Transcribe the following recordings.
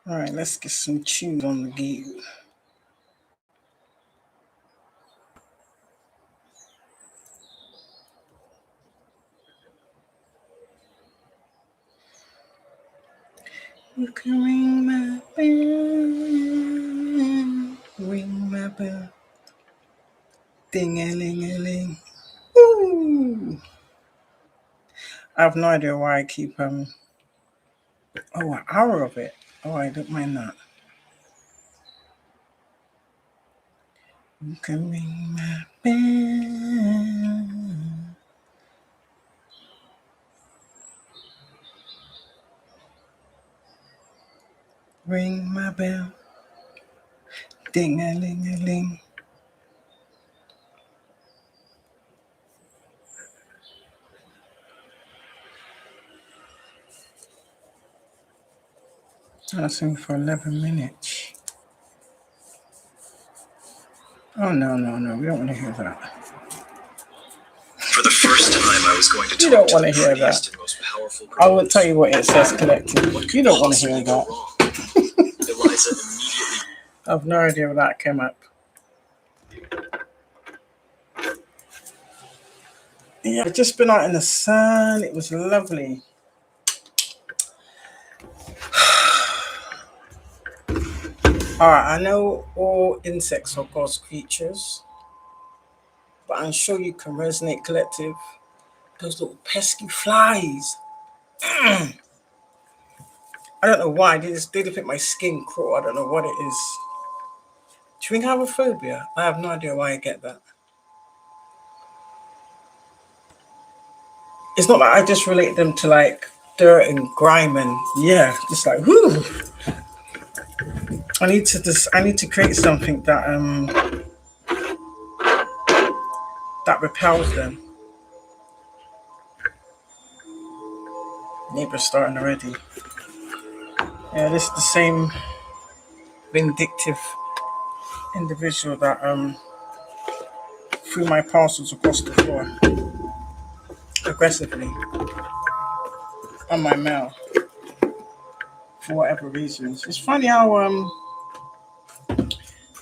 All right, let's get some tunes on the gate. You can ring my bell, ring my bell, ding-a-ling-a-ling. Ooh. I have no idea why I keep an hour of it. Oh, I don't mind that. You can ring my bell. Ring my bell. Ding-a-ling-a-ling. I'll sing for 11 minutes. Oh, no. We don't want to hear that. For the first time, I was going to You talk don't to want the to hear prettiest that. and most powerful I will girls. tell you what it says, collective. What could You don't want to possibly hear go that. wrong? Eliza immediately. I have no idea where that came up. Yeah, I've just been out in the sun. It was lovely. Alright, I know all insects are God's creatures, but I'm sure you can resonate, collective. Those little pesky flies. I don't know why. They just make my skin crawl. I don't know what it is. Do you think I have a phobia? I have no idea why I get that. It's not like I just relate them to like dirt and grime and yeah, just like whoo. I need to create something that repels them. Neighbors starting already. Yeah, this is the same vindictive individual that threw my parcels across the floor aggressively on my mail for whatever reasons. It's funny how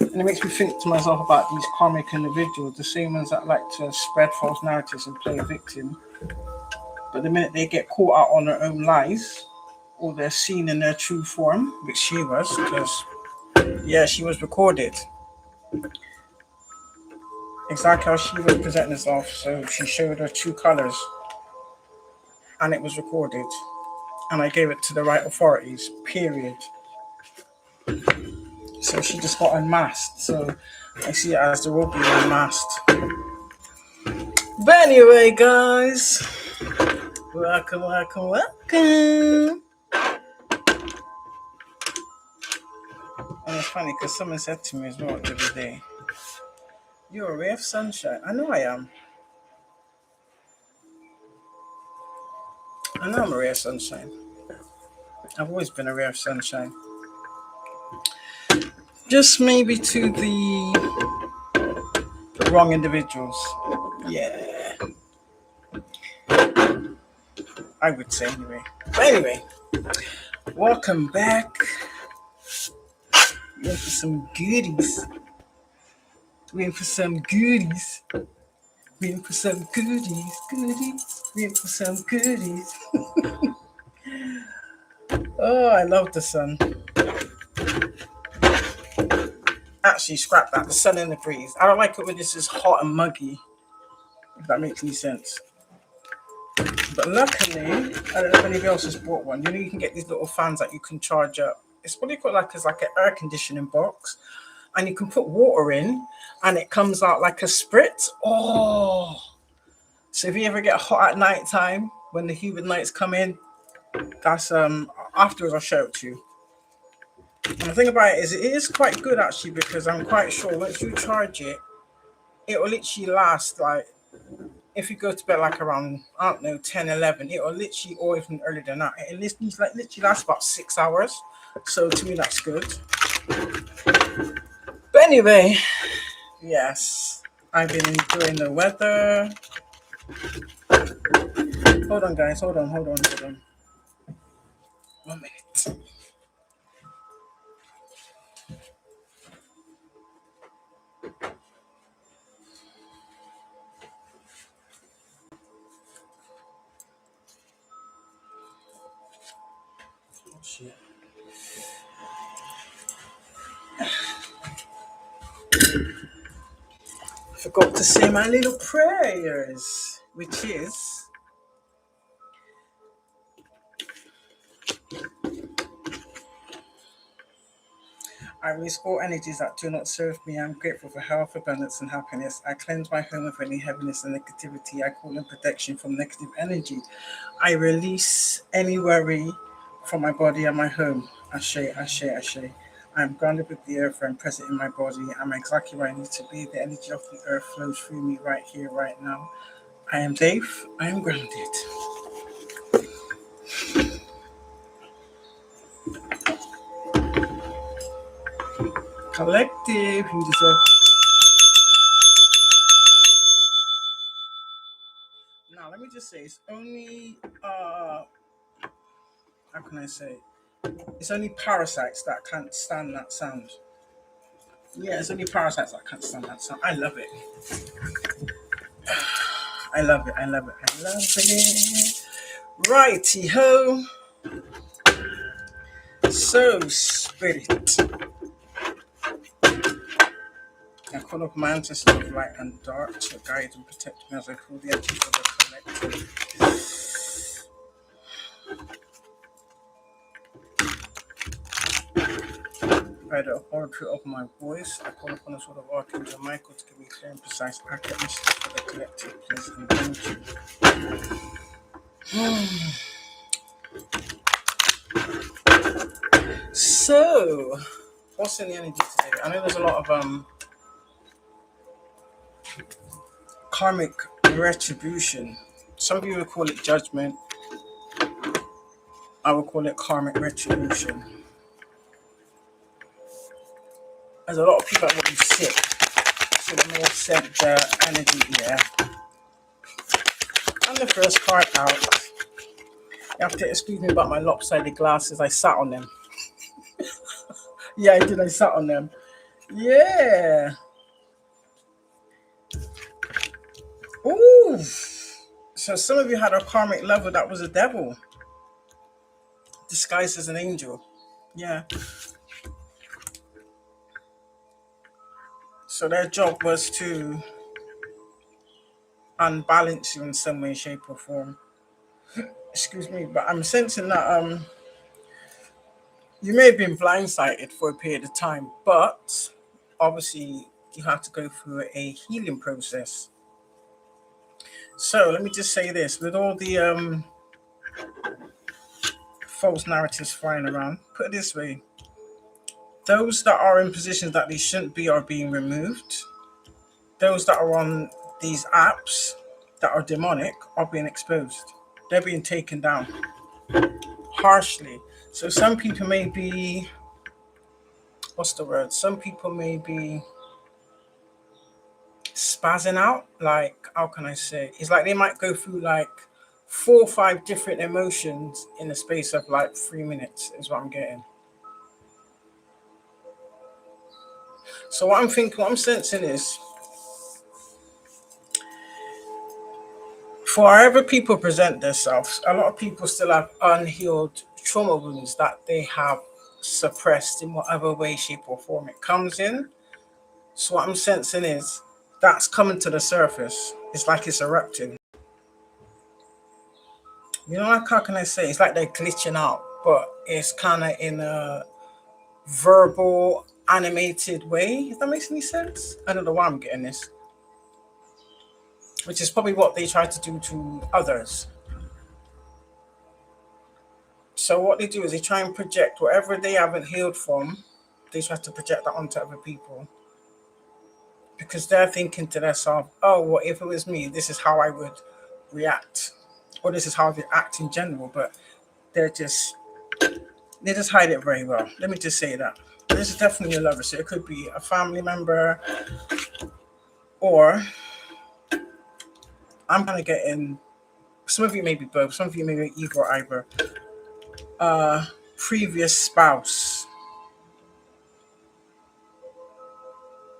and it makes me think to myself about these karmic individuals, the same ones that like to spread false narratives and play a victim. But the minute they get caught out on their own lies, or they're seen in their true form, which she was, because yeah, she was recorded. Exactly how she was presenting herself, so she showed her true colours, and it was recorded, and I gave it to the right authorities. Period. So she just got unmasked. So I see it as the world being unmasked. But anyway, guys, welcome. And it's funny because someone said to me as well the other day, "You're a ray of sunshine." I know I am. I know I'm a ray of sunshine. I've always been a ray of sunshine. Just maybe to the wrong individuals. Yeah. I would say anyway. But anyway, welcome back. We're in for some goodies. We're in for some goodies. We're in for some goodies. We're in for some goodies. Oh, I love the sun. Actually, scrap that. The sun and the breeze. I don't like it when it's just hot and muggy. If that makes any sense. But luckily, I don't know if anybody else has bought one. You know, you can get these little fans that you can charge up. It's what they call like an air conditioning box, and you can put water in, and it comes out like a spritz. Oh, so if you ever get hot at night time when the humid nights come in, that's afterwards I'll show it to you. And the thing about it is quite good actually because I'm quite sure once you charge it, it will literally last like. If you go to bed like around, I don't know, 10, 11, it will literally, or even earlier than that, it literally lasts about 6 hours. So to me, that's good. But anyway, yes, I've been enjoying the weather. Hold on, guys. Hold on. 1 minute. Shit. Forgot to say my little prayers, which is I release all energies that do not serve me. I'm grateful for health, abundance, and happiness. I cleanse my home of any heaviness and negativity. I call in protection from negative energy. I release any worry from my body and my home. Ashe, ashe, ashe. I'm grounded with the earth. I'm present in my body. I'm exactly where I need to be. The energy of the earth flows through me right here, right now. I am Dave. I am grounded. Collective. You deserve. Now, let me just say, it's only, how can I say? It's only parasites that can't stand that sound. Yeah, it's only parasites that can't stand that sound. I love it. I love it. I love it. I love it. Righty ho. So, spirit. I call up my ancestors of light and dark to guide and protect me as I call the entity of the collective. By the authority of my voice, I call upon the sword of Archangel Michael to give me clear and precise, accurate messages for the collective. Please and thank you. So, what's in the energy today? I know there's a lot of karmic retribution. Some people call it judgment. I would call it karmic retribution. There's a lot of people that will be sick, so they may have sent their energy here. And the first card out. You have to excuse me about my lopsided glasses. I sat on them. Yeah, I did. I sat on them. Yeah. Ooh. So some of you had a karmic lover that was a devil disguised as an angel. Yeah. So their job was to unbalance you in some way, shape, or form. Excuse me, but I'm sensing that you may have been blindsided for a period of time, but obviously you have to go through a healing process. So let me just say this: with all the false narratives flying around, put it this way: those that are in positions that they shouldn't be are being removed. Those that are on these apps that are demonic are being exposed. They're being taken down harshly. So some people may be, what's the word? Some people may be spazzing out. Like, how can I say? It's like they might go through like 4 or 5 different emotions in the space of like 3 minutes, is what I'm getting. So what I'm thinking, what I'm sensing is, for however people present themselves, a lot of people still have unhealed trauma wounds that they have suppressed in whatever way, shape, or form it comes in. So what I'm sensing is that's coming to the surface. It's like it's erupting. You know, like how can I say? It's like they're glitching out, but it's kind of in a verbal, animated way. If that makes any sense? I don't know why I'm getting this. Which is probably what they try to do to others. So what they do is they try and project whatever they haven't healed from, they try to project that onto other people. Because they're thinking to themselves, oh, well, if it was me, this is how I would react. Or this is how they act in general. But they just hide it very well. Let me just say that. This is definitely a lover. So it could be a family member, or I'm kind of getting, some of you may be both, some of you may be either or either. Previous spouse.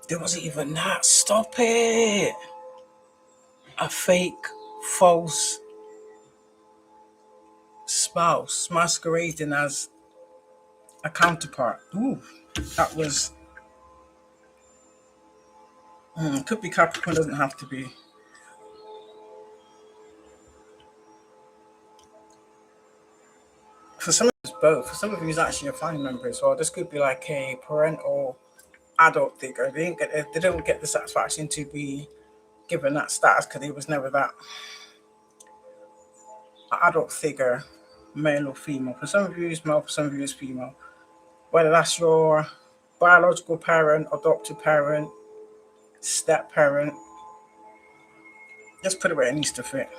There wasn't even that. Stop it. A fake, false spouse masquerading as a counterpart. Ooh, that was could be Capricorn, doesn't have to be. For some of it's both. For some of you, it's actually a family member as well. This could be like a parental adult figure. They don't get the satisfaction to be given that status because he was never that adult figure, male or female. For some of you, it's male. For some of you, it's female. Whether that's your biological parent, adopted parent, step parent, just put it where it needs to fit.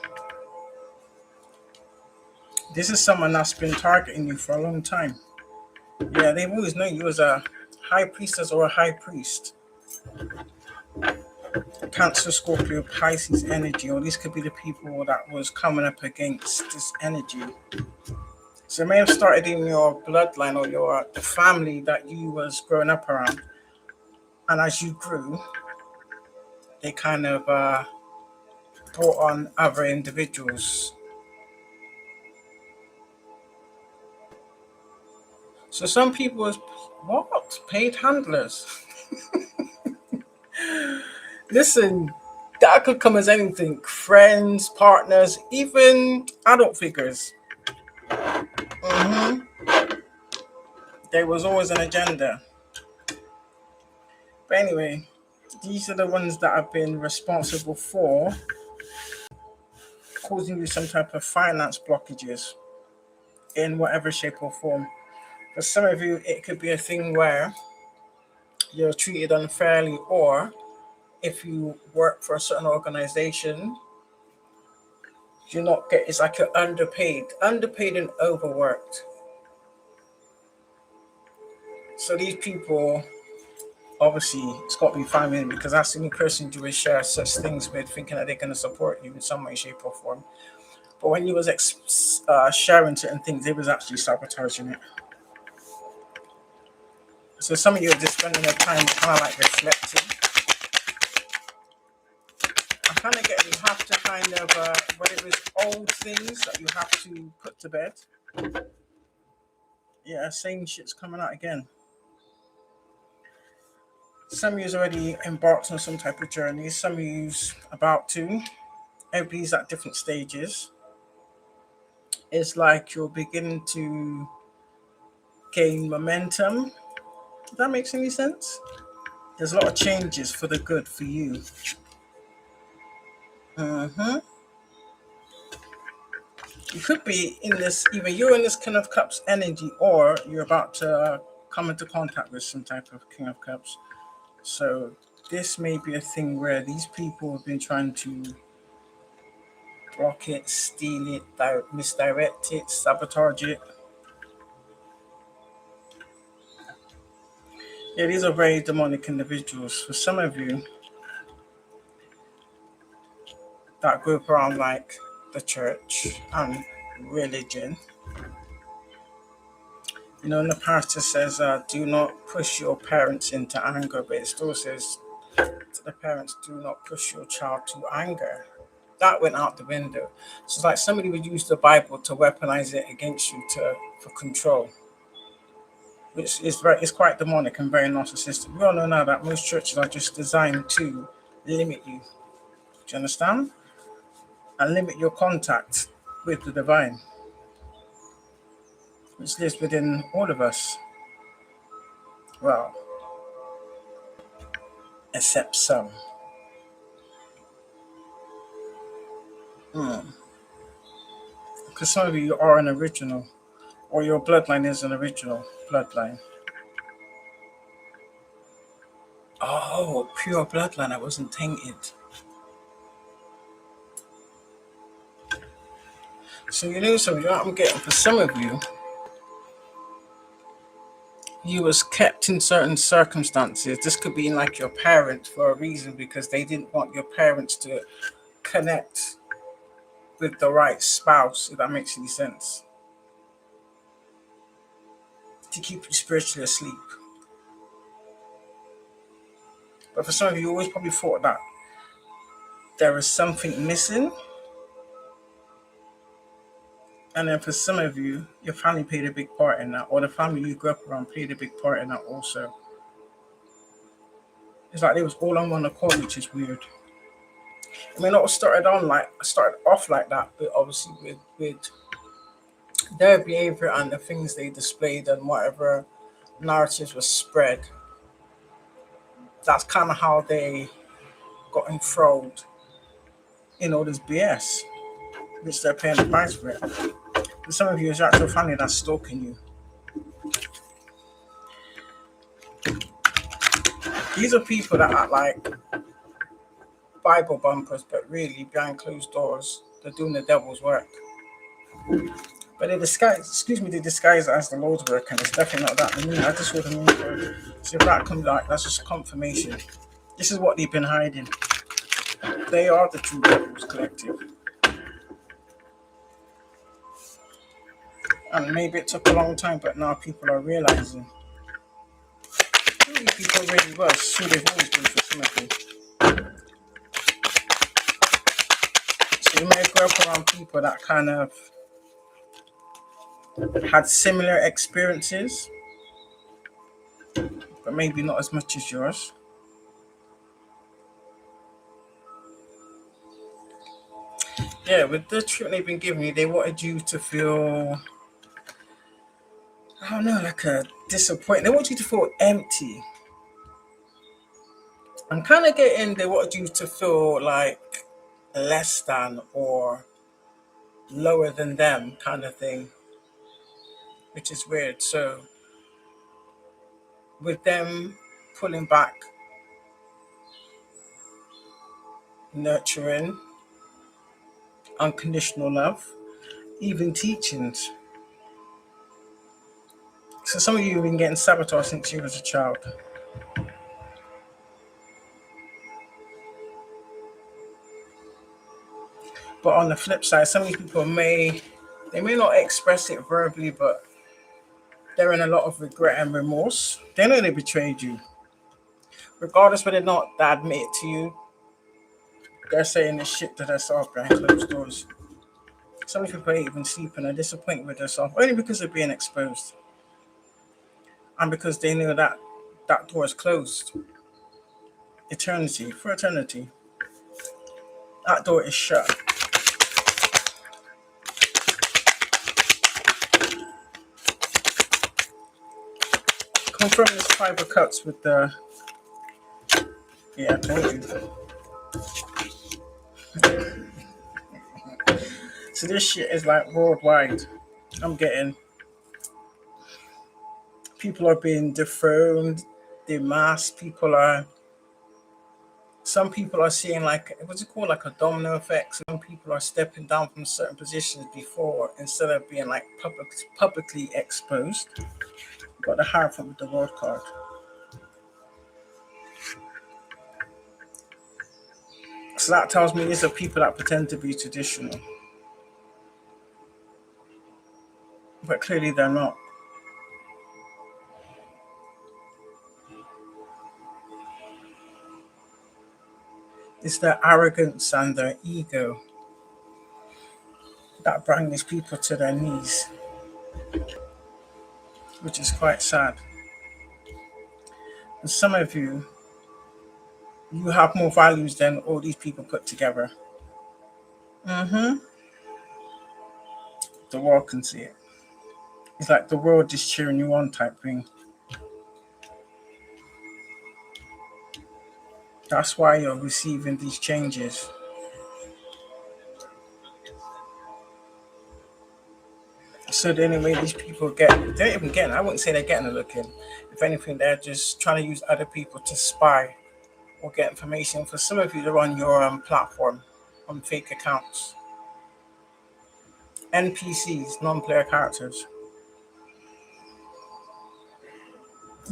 This is someone that's been targeting you for a long time. Yeah, they've always known you as a high priestess or a high priest. Cancer, Scorpio, Pisces energy, or these could be the people that was coming up against this energy. So it may have started in your bloodline or the family that you was growing up around. And as you grew, they kind of brought on other individuals. So some people was, what? Paid handlers? Listen, that could come as anything. Friends, partners, even adult figures. There was always an agenda. But anyway, these are the ones that have been responsible for causing you some type of finance blockages in whatever shape or form. For some of you, it could be a thing where you're treated unfairly, or if you work for a certain organization, you're not get. It's like you're underpaid and overworked. So these people, obviously, it's got to be family because that's the only person you would share such things with, thinking that they're going to support you in some way, shape, or form. But when you was sharing certain things, they was actually sabotaging it. So some of you are just spending your time kind of like reflecting. I kind of get you have to kind of, whether it's old things that you have to put to bed. Yeah, same shit's coming out again. Some of you's already embarked on some type of journey. Some of you's about to. Everybody's at different stages. It's like you're beginning to gain momentum. Does that make any sense? There's a lot of changes for the good for you. You could be in this, either you're in this King of Cups energy, or you're about to come into contact with some type of King of Cups. So this may be a thing where these people have been trying to block it, steal it, misdirect it, sabotage it. Yeah, these are very demonic individuals. For some of you that group around like the church and religion, you know, in the pastor says, do not push your parents into anger, but it still says to the parents, do not push your child to anger. That went out the window. So it's like somebody would use the Bible to weaponize it against you for control, which is it's quite demonic and very narcissistic. We all know now that most churches are just designed to limit you. Do you understand? And limit your contact with the divine, which lives within all of us. Well, except some. Because some of you are an original, or your bloodline is an original bloodline. Oh, pure bloodline. I wasn't tainted. So you know something, what I'm getting for some of you, you was kept in certain circumstances. This could be like your parents for a reason, because they didn't want your parents to connect with the right spouse, if that makes any sense. To keep you spiritually asleep. But for some of you, you always probably thought that there is something missing. And then for some of you, your family played a big part in that, or the family you grew up around played a big part in that also. It's like they was all on one accord, which is weird. I mean, it started off like that, but obviously with their behavior and the things they displayed and whatever narratives was spread, that's kind of how they got enthralled in all this BS, which they're paying the price for it. For some of you, it's your actual family that's stalking you. These are people that act like Bible bumpers, but really behind closed doors, they're doing the devil's work. But they disguise it as the Lord's work, and it's definitely not that. I just saw the moon code. So if that comes out, that's just confirmation. This is what they've been hiding. They are the true devils collective. And maybe it took a long time, but now people are realizing who these people really was, who they've always been for some of you. So you may grow up around people that kind of had similar experiences, but maybe not as much as yours. Yeah, with the treatment they've been giving you, they wanted you to feel, I don't know, like a disappointment. They want you to feel empty. I'm kind of getting, they wanted you to feel like less than or lower than them kind of thing, which is weird. So with them pulling back, nurturing, unconditional love, even teachings. So some of you have been getting sabotaged since you was a child. But on the flip side, some of these people may not express it verbally, but they're in a lot of regret and remorse. They know they betrayed you. Regardless whether or not they admit it to you, they're saying this shit to themselves behind closed doors. Some people ain't even sleeping, are disappointed with themselves only because they're being exposed. And because they know that that door is closed. For eternity. That door is shut. Confirm this 5 of cups with the, yeah, I told you. So this shit is like worldwide. I'm getting people are being dethroned, demasked. Some people are seeing like, what's it called, like a domino effect. Some people are stepping down from certain positions before instead of being like publicly exposed. Got the Hierophant with the World card. So that tells me these are people that pretend to be traditional. But clearly they're not. It's their arrogance and their ego that bring these people to their knees, which is quite sad. And some of you have more values than all these people put together. The world can see it. It's like the world is cheering you on type thing. That's why you're receiving these changes. So the only way these people they're not even getting, I wouldn't say they're getting a look in. If anything, they're just trying to use other people to spy or get information. For some of you, they're on your platform, on fake accounts. NPCs, non-player characters.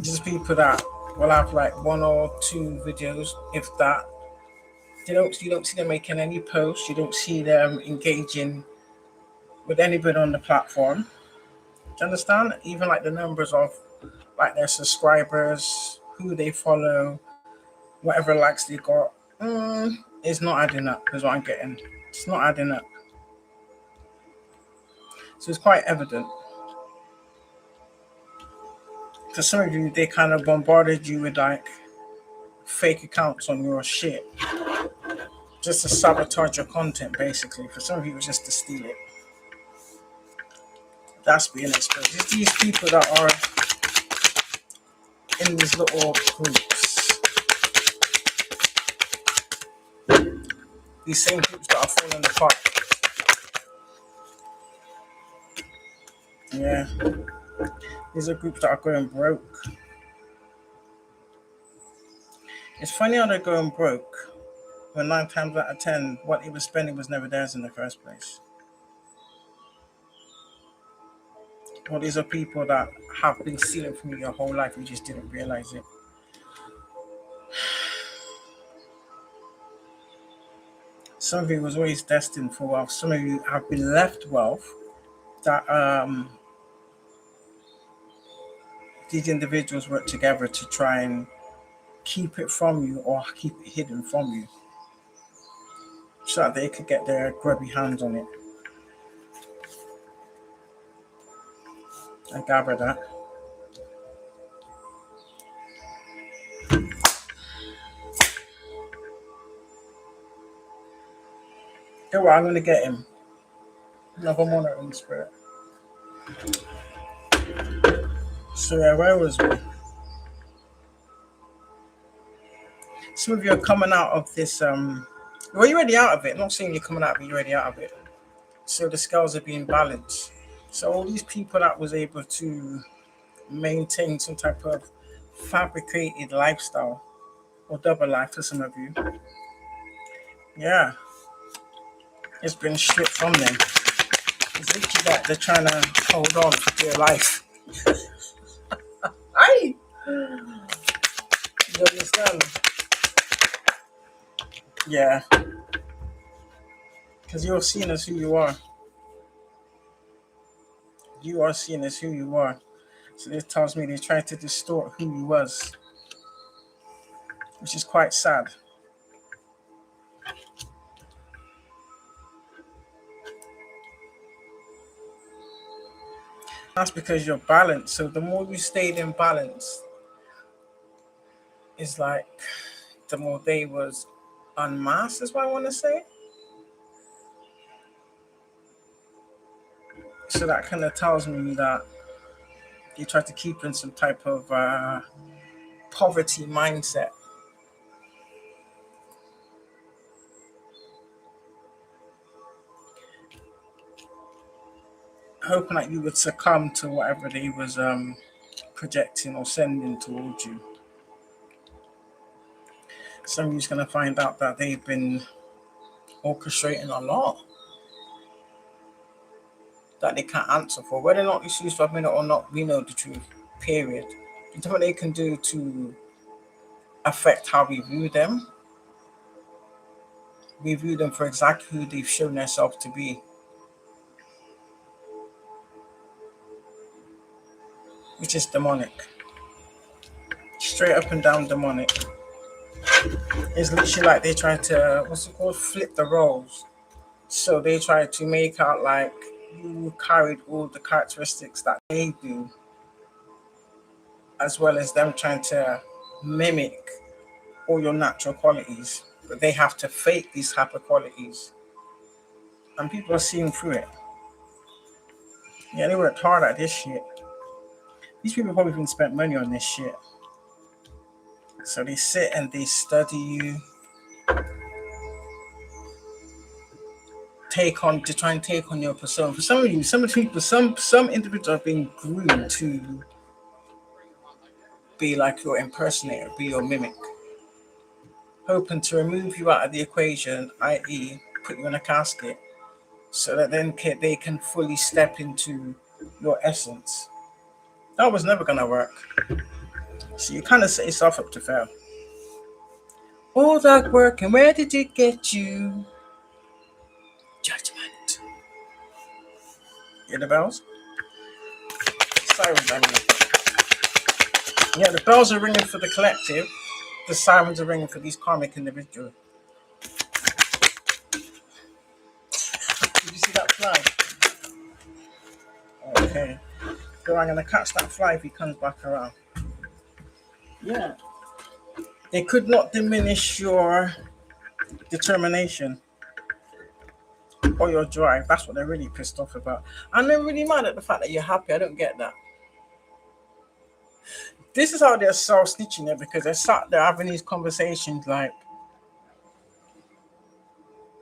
Just people that will have like 1 or 2 videos, if that. You don't see them making any posts. You don't see them engaging with anybody on the platform. Do you understand? Even like the numbers of like their subscribers, who they follow, whatever likes they got, it's not adding up. Is what I'm getting. It's not adding up. So it's quite evident. For some of you, they kind of bombarded you with like fake accounts on your shit just to sabotage your content, basically. For some of you, it was just to steal it. That's being exposed. It's these people that are in these little groups, these same groups that are falling apart. Yeah, these are groups that are going broke. It's funny how they're going broke when 9 times out of 10, what they were spending was never theirs in the first place. Well, these are people that have been stealing from you your whole life. You just didn't realize it. Some of you was always destined for wealth. Some of you have been left wealth that these individuals work together to try and keep it from you or keep it hidden from you so that they could get their grubby hands on it. I gather that. Okay, well, I'm going to get him. Another monitoring spirit. So yeah, where was we? Some of you are coming out of this, well, you're already out of it. I'm not saying you're coming out, but you're already out of it. So the scales are being balanced. So all these people that was able to maintain some type of fabricated lifestyle or double life for some of you, yeah, it's been stripped from them. It's literally that they're trying to hold on for dear life. Aye. You understand? Yeah. Because you're seen as who you are. You are seen as who you are. So this tells me they tried to distort who you was, which is quite sad. That's because you're balanced. So the more you stayed in balance, it's like the more they was unmasked, is what I want to say. So that kind of tells me that you try to keep in some type of poverty mindset. Hoping that you would succumb to whatever they was projecting or sending towards you. Some of you's going to find out that they've been orchestrating a lot that they can't answer for. Whether or not you choose to admit it or not, we know the truth, period. It's what they can do to affect how we view them. We view them for exactly who they've shown themselves to be. Which is demonic. Straight up and down demonic. It's literally like they try to, what's it called, flip the roles. So they try to make out like you carried all the characteristics that they do, as well as them trying to mimic all your natural qualities. But they have to fake these type of qualities. And people are seeing through it. Yeah, they worked hard at this shit. These people probably even spent money on this shit. So they sit and they study you, to try and take on your persona. For some of you, some people, some individuals are being groomed to be like your impersonator, be your mimic, hoping to remove you out of the equation, i.e., put you in a casket, so that then they can fully step into your essence. That was never gonna work. So you kind of set yourself up to fail. All that work, and where did it get you? Judgment. Hear the bells? Sirens are ringing. Yeah, the bells are ringing for the collective. The sirens are ringing for these karmic individuals. Did you see that flag? okay. So I'm gonna catch that fly if he comes back around. Yeah. They could not diminish your determination or your drive. That's what they're really pissed off about. And they're really mad at the fact that you're happy. I don't get that. This is how they're self-snitching it, because they're sat there having these conversations like,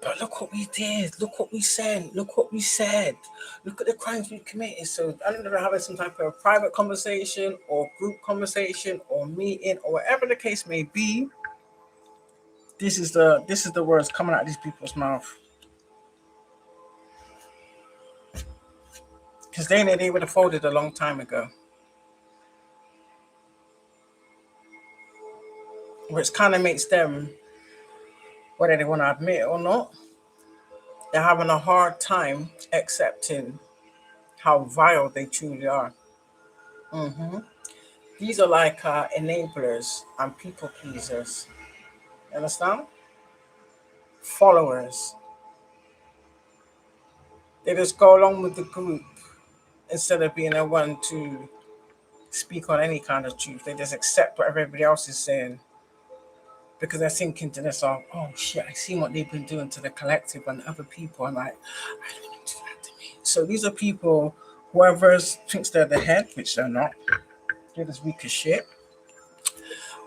but look what we did, look what we said, look what we said, look at the crimes we committed. So I don't know, they're having some type of private conversation or group conversation or meeting or whatever the case may be. This is the words coming out of these people's mouth. Because they know they would have folded a long time ago. Which kind of makes them, whether they want to admit it or not, they're having a hard time accepting how vile they truly are. These are like enablers and people pleasers. You understand? Followers. They just go along with the group instead of being the one to speak on any kind of truth. They just accept what everybody else is saying because they're thinking to themselves, oh shit, I see what they've been doing to the collective and other people. I'm like, I don't want to do that to me. So these are people, whoever thinks they're the head, which they're not, they're just weak as shit.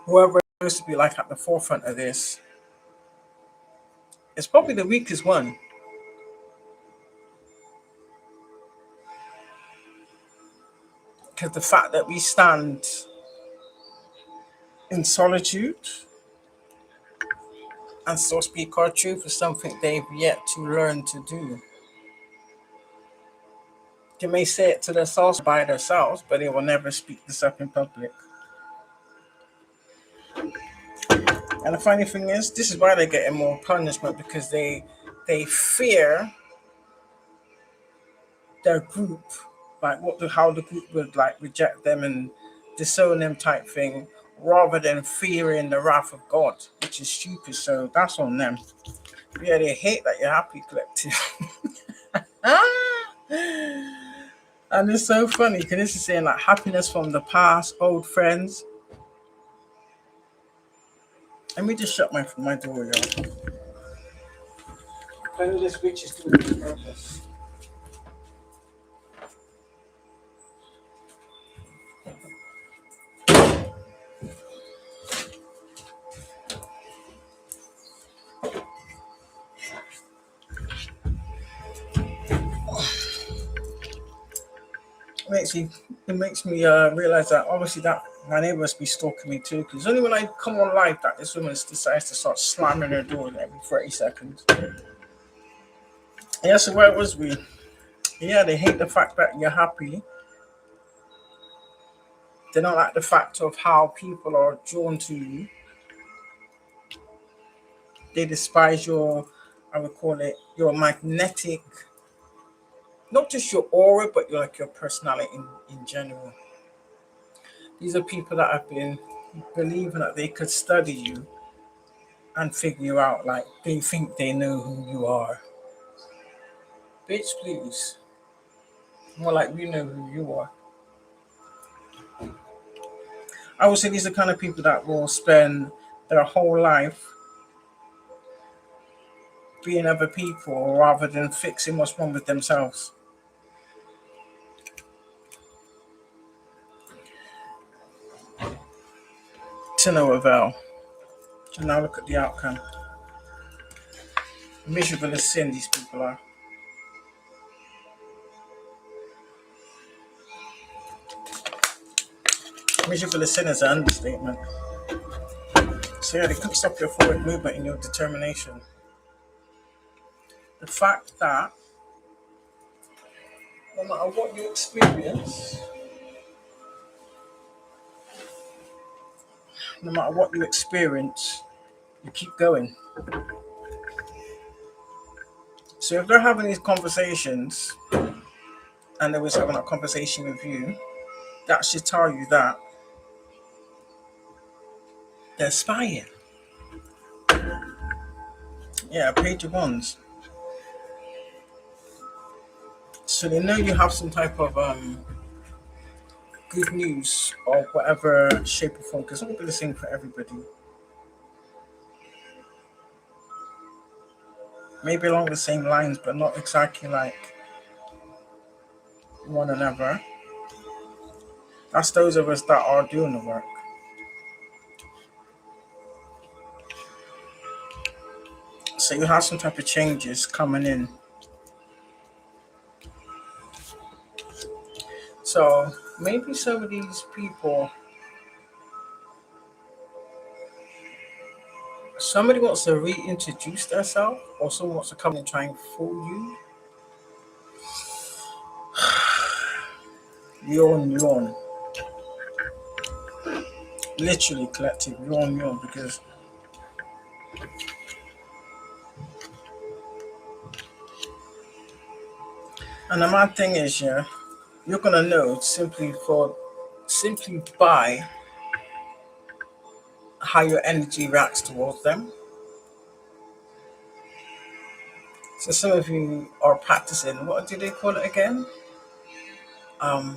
Whoever is supposed to be like at the forefront of this is probably the weakest one. Because the fact that we stand in solitude and still speak our truth is something they've yet to learn to do. They may say it to themselves by themselves, but they will never speak this up in public. And the funny thing is, this is why they're getting more punishment, because they fear their group, like how the group would like reject them and disown them type thing, rather than fearing the wrath of God, which is stupid. So that's on them. Yeah, they hate that you're happy, collective. And it's so funny because this is saying like happiness from the past, old friends. Let me just shut my door, y'all. I know this witch is doing it on purpose. It makes me realize that obviously that my neighbor must be stalking me too, because only when I come on live that this woman decides to start slamming her door every 30 seconds. Yeah, so where was we? Yeah, they hate the fact that you're happy. They don't like the fact of how people are drawn to you. They despise your, I would call it, your magnetic, not just your aura, but your personality in general. These are people that have been believing that they could study you and figure you out, like they think they know who you are. Bitch, please. More like we know who you are. I would say these are the kind of people that will spend their whole life being other people rather than fixing what's wrong with themselves. To no avail. So now look at the outcome. Miserable as sin these people are. Miserable as sin is an understatement. So yeah, they couldn't stop your forward movement and your determination. The fact that no matter what you experience, you keep going. So if they're having these conversations and they was having a conversation with you, that should tell you that they're spying. Yeah, page of wands. So they know you have some type of good news or whatever shape or form, because it won't be the same for everybody. Maybe along the same lines, but not exactly like one another. That's those of us that are doing the work. So you have some type of changes coming in. So maybe some of these people, somebody wants to reintroduce themselves, or someone wants to come and try and fool you. Yawn, yawn. Literally collective yawn, yawn. Because, and the mad thing is, yeah, you're gonna know simply by how your energy reacts towards them. So some of you are practicing. What do they call it again? Um,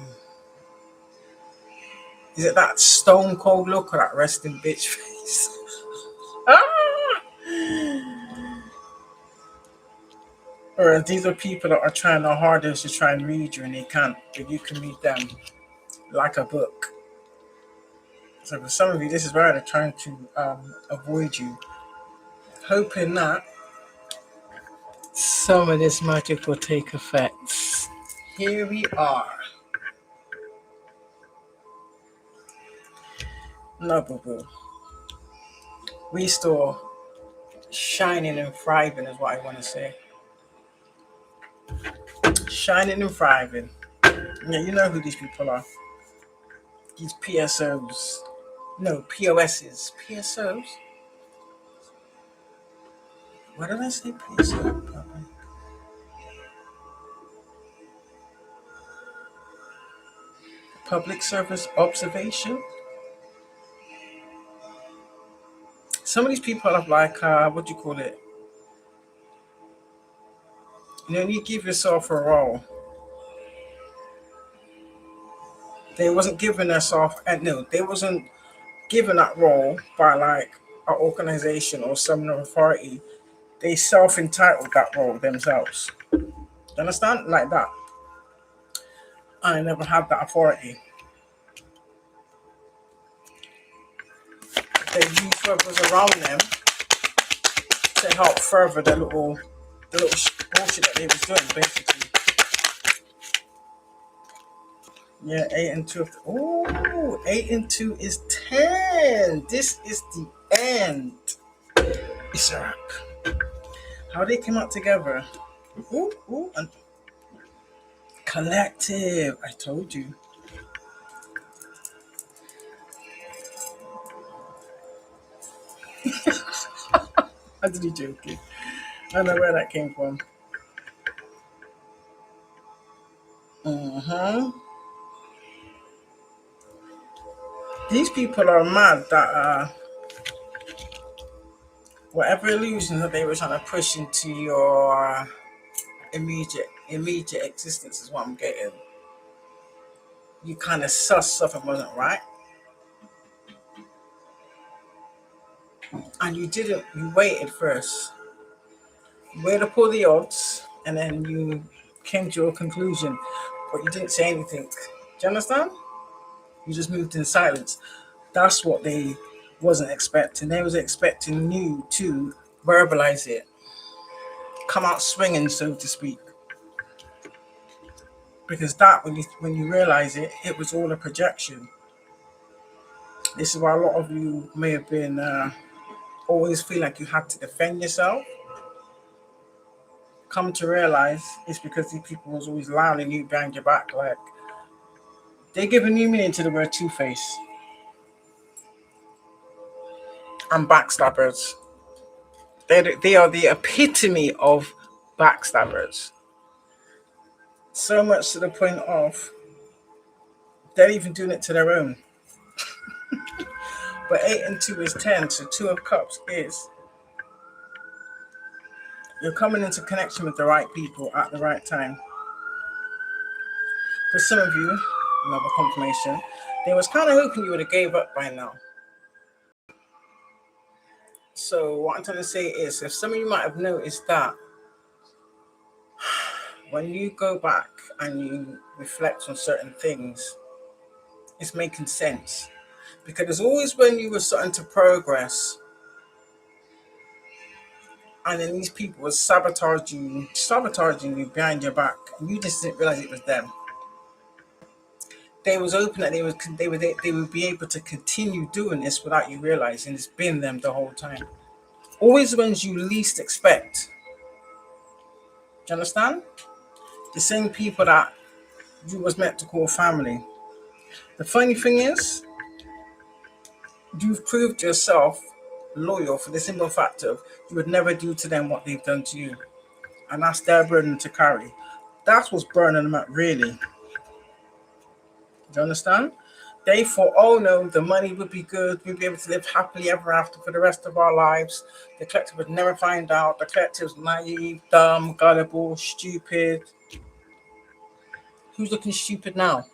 is it that stone cold look or that resting bitch face? Ah! Or these are people that are trying their hardest to try and read you and they can't, but you can read them like a book. So for some of you, this is where they're trying to avoid you, hoping that some of this magic will take effect. Here we are. No, boo boo. We still shining and thriving, is what I want to say. Shining and thriving. Yeah, you know who these people are. These PSOs. No, POSs. PSOs? What did I say? PSO? Public service observation. Some of these people have like, what do you call it? You know, when you give yourself a role, they wasn't given themselves, and no, they wasn't given that role by like an organization or some authority. They self-entitled that role themselves. You understand? Like that. I never had that authority. They used whoever's around them to help further the little bullshit that they was doing, basically. Yeah, 8 and 2. Oh, 8 and 2 is 10. This is the end. It's a wrap. How they came out together. Ooh, ooh, and collective. I told you. I'm just joking. I don't know where that came from. These people are mad that whatever illusions that they were trying to push into your immediate existence is what I'm getting. You kind of suss something wasn't right, and you didn't. You waited first. You waited to pull the odds, and then you came to a conclusion, but you didn't say anything. Do you understand? You just moved in silence. That's what they wasn't expecting. They was expecting you to verbalize it, come out swinging, so to speak. Because that, when you realize it, it was all a projection. This is why a lot of you may have been always feel like you had to defend yourself. Come to realize it's because these people was always lying on you behind your back. Like, they give a new meaning to the word two-face and backstabbers. They are the epitome of backstabbers. So much to the point of they're even doing it to their own. But 8 and 2 is 10, so 2 of Cups is you're coming into connection with the right people at the right time. For some of you, another confirmation, they was kind of hoping you would have gave up by now. So what I'm trying to say is, if some of you might have noticed that when you go back and you reflect on certain things, it's making sense. Because it's always when you were starting to progress and then these people were sabotaging you behind your back, and you just didn't realize it was them. They was hoping that they would be able to continue doing this without you realizing it's been them the whole time. Always when you least expect. Do you understand? The same people that you was meant to call family. The funny thing is, you've proved yourself loyal for the simple fact of you would never do to them what they've done to you. And that's their burden to carry. That's what's burning them out, really. Do you understand? They thought, oh no, the money would be good. We'd be able to live happily ever after for the rest of our lives. The collective would never find out. The collective's naive, dumb, gullible, stupid. Who's looking stupid now?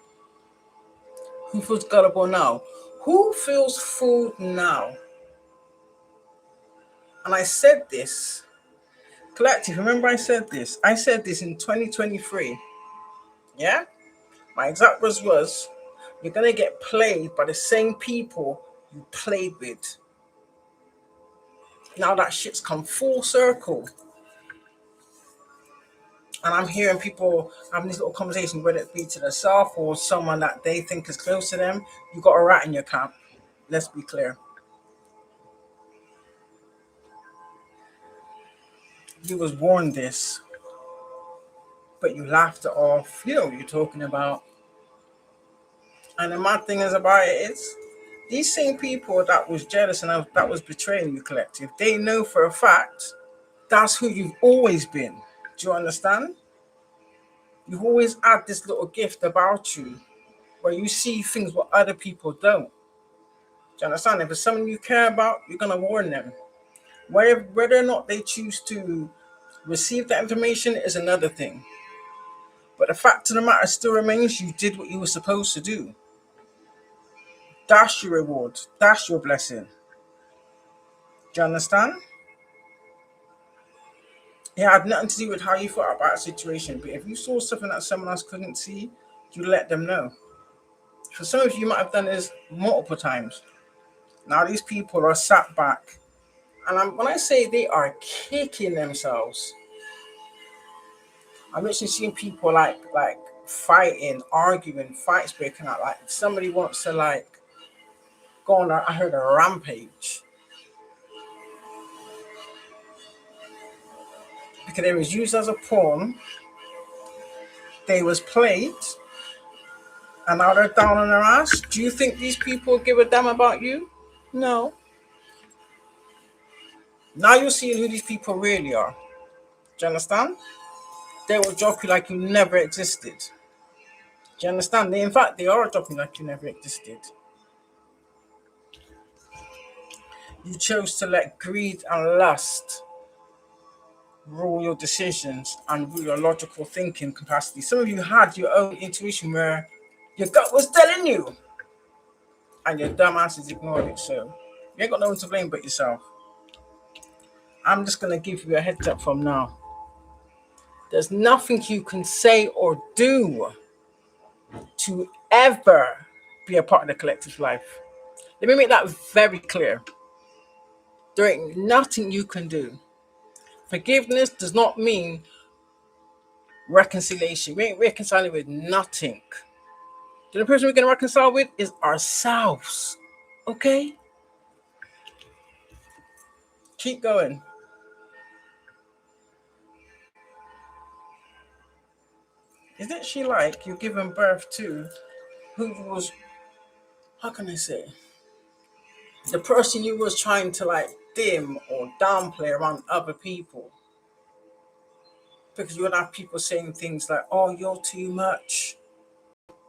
Who feels gullible now? Who feels fooled now? And I said this, collective, remember I said this? I said this in 2023. Yeah? My exact words was, you're going to get played by the same people you played with. Now that shit's come full circle. And I'm hearing people having these little conversations, whether it be to themselves or someone that they think is close to them. You got a rat in your camp. Let's be clear. You was warned this, but you laughed it off. You know what you're talking about. And the mad thing is about it is, these same people that was jealous and that was betraying you, collective, they know for a fact that's who you've always been. Do you understand? You've always had this little gift about you where you see things what other people don't. Do you understand? If it's something you care about, you're going to warn them. Whether or not they choose to receive that information is another thing. But the fact of the matter still remains, you did what you were supposed to do. That's your reward. That's your blessing. Do you understand? It had nothing to do with how you thought about a situation. But if you saw something that someone else couldn't see, you let them know. For some of you, might have done this multiple times. Now these people are sat back. And when I say they are kicking themselves, I'm actually seeing people like fighting, arguing, fights breaking out. Like somebody wants to go on, I heard a rampage. Because they was used as a pawn. They was played. And now they're down on their ass. Do you think these people give a damn about you? No. Now you're seeing who these people really are. Do you understand? They will drop you like you never existed. Do you understand? In fact, they are dropping like you never existed. You chose to let greed and lust rule your decisions and rule your logical thinking capacity. Some of you had your own intuition where your gut was telling you, and your dumb asses ignored it. So you ain't got no one to blame but yourself. I'm just going to give you a heads up from now. There's nothing you can say or do to ever be a part of the collective life. Let me make that very clear. There ain't nothing you can do. Forgiveness does not mean reconciliation. We ain't reconciling with nothing. The only person we're going to reconcile with is ourselves. Okay? Keep going. Isn't she like you're giving birth to who was, how can I say, the person you was trying to dim or downplay around other people? Because you would have people saying things like, oh, you're too much,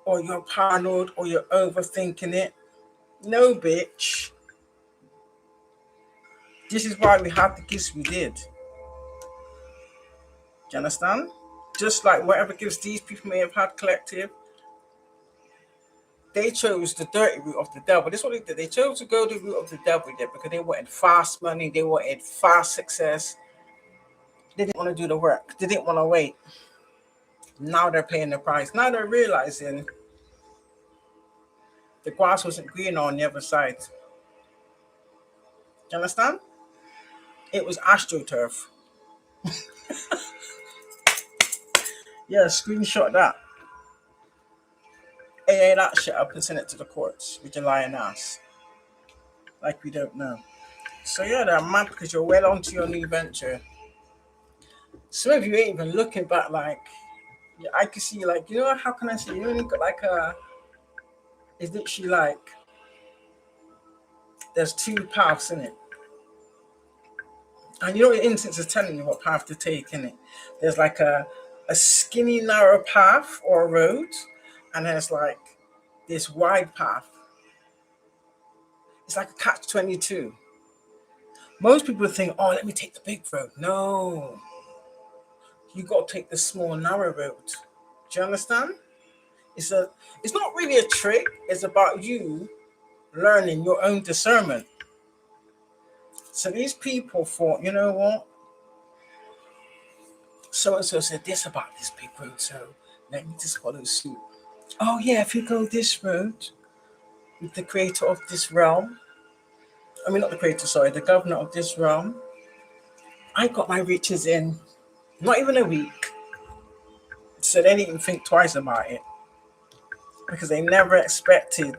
or you're paranoid, or you're overthinking it. No, bitch. This is why we had the gifts we did. Do you understand? Just like whatever gifts these people may have had, collective, they chose the dirty route of the devil. This is what they did. They chose to go the route of the devil there because they wanted fast money, they wanted fast success. They didn't want to do the work. They didn't want to wait. Now they're paying the price. Now they're realizing the grass wasn't green on the other side. Do you understand? It was AstroTurf. Yeah, screenshot that. AA that shit up and send it to the courts with your lying ass. Like we don't know. So yeah, they're mad because you're well onto your new venture. Some of you ain't even looking back like, yeah, I can see like, you know, how can I say, you only got like it's literally like, there's two paths in it. And you know, the instance is telling you what path to take in it. There's like a skinny, narrow path or a road, and there's like this wide path. It's like a catch-22. Most people think, oh, let me take the big road. No. You got to take the small, narrow road. Do you understand? It's not really a trick. It's about you learning your own discernment. So these people thought, you know what? So-and-so said this about this big road, so let me just follow suit. Oh yeah, if you go this road with the creator of this realm, I mean not the creator, sorry, the governor of this realm, I got my riches in not even a week. So they didn't even think twice about it because they never expected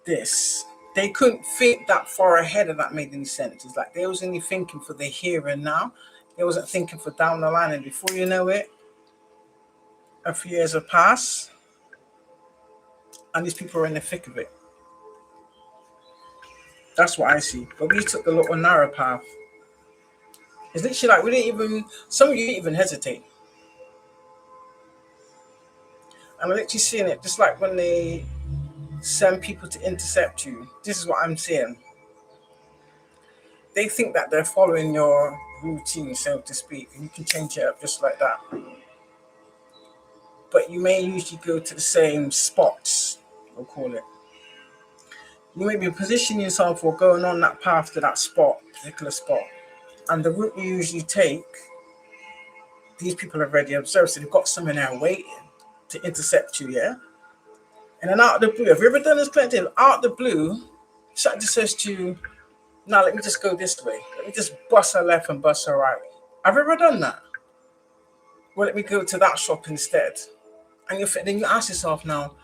this. They couldn't think that far ahead if that made any sense. It's like they was only thinking for the here and now. They wasn't thinking for down the line, and before you know it, a few years have passed and these people are in the thick of it. That's what I see. But we took the little narrow path. It's literally like we didn't even, some of you didn't even hesitate. And I'm literally seeing it just like when they send people to intercept you. This is what I'm seeing. They think that they're following your routine, so to speak, and you can change it up just like that. But you may usually go to the same spots, we'll call it. You may be positioning yourself for going on that path to that spot, particular spot. And the route you usually take, these people have already observed, so they've got someone there waiting to intercept you, yeah? And then out of the blue, have you ever done this collective? Out of the blue, something just says to you, now let me just go this way. Let me just bust her left and bust her right. Have you ever done that? Well, let me go to that shop instead. And then you ask yourself now,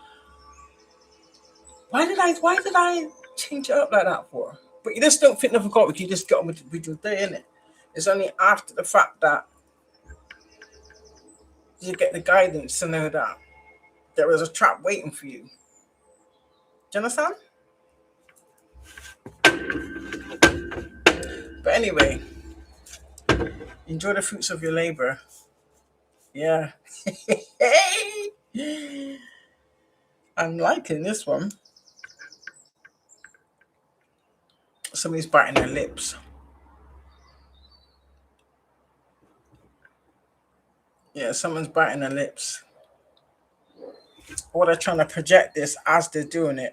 why did I change it up like that for? But you just don't think nothing got it. You just get on with your day, innit? It's only after the fact that you get the guidance to know that there is a trap waiting for you. Do you understand? But anyway, enjoy the fruits of your labor. Yeah. I'm liking this one. Somebody's biting their lips. Yeah, someone's biting their lips. Or they're trying to project this as they're doing it,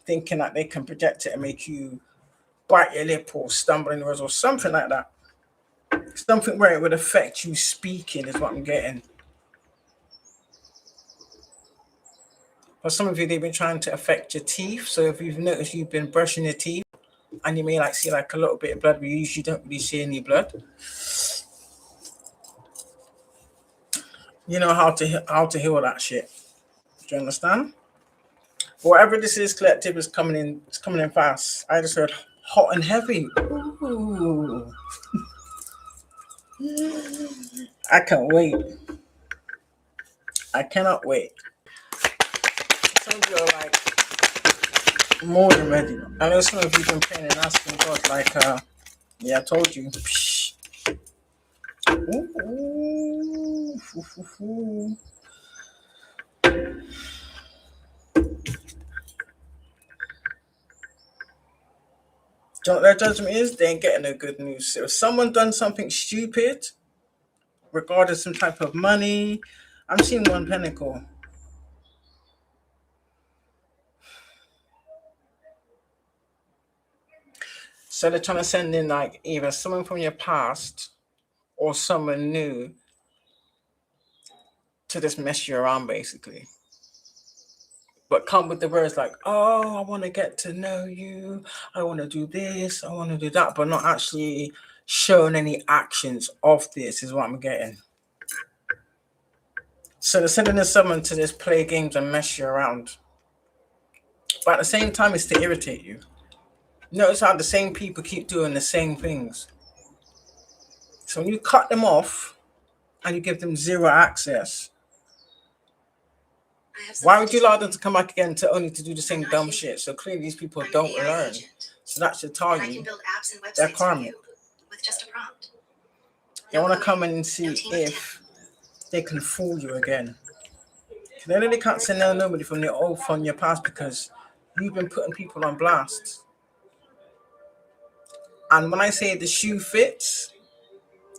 thinking that they can project it and make you bite your lip or stumble in the words or something like that. Something where it would affect you speaking is what I'm getting. For some of you, they've been trying to affect your teeth. So if you've noticed you've been brushing your teeth and you may like see like a little bit of blood, we usually don't really see any blood. You know how to heal that shit. Do you understand? Whatever this is, collective is coming in. It's coming in fast. I just heard hot and heavy. Ooh. I can't wait. I cannot wait. Some of you are like more than ready. I know some of you have been praying and asking God, like, yeah, I told you. Ooh. Do you know what their judgment is? They ain't getting no good news. So if someone done something stupid, regardless some type of money, I'm seeing one pentacle. So they're trying to send in like either someone from your past or someone new to just mess you around, basically. But come with the words like, oh, I want to get to know you. I want to do this. I want to do that. But not actually showing any actions of this is what I'm getting. So they're sending in someone to just play games and mess you around. But at the same time, it's to irritate you. Notice how the same people keep doing the same things. So when you cut them off and you give them zero access, why would you allow them to come back again to only to do the same dumb shit? So clearly these people don't learn. So that should tell you they're karmic. They want to come in and see if they can fool you again. They really can't send nobody from your past because you've been putting people on blast. And when I say the shoe fits,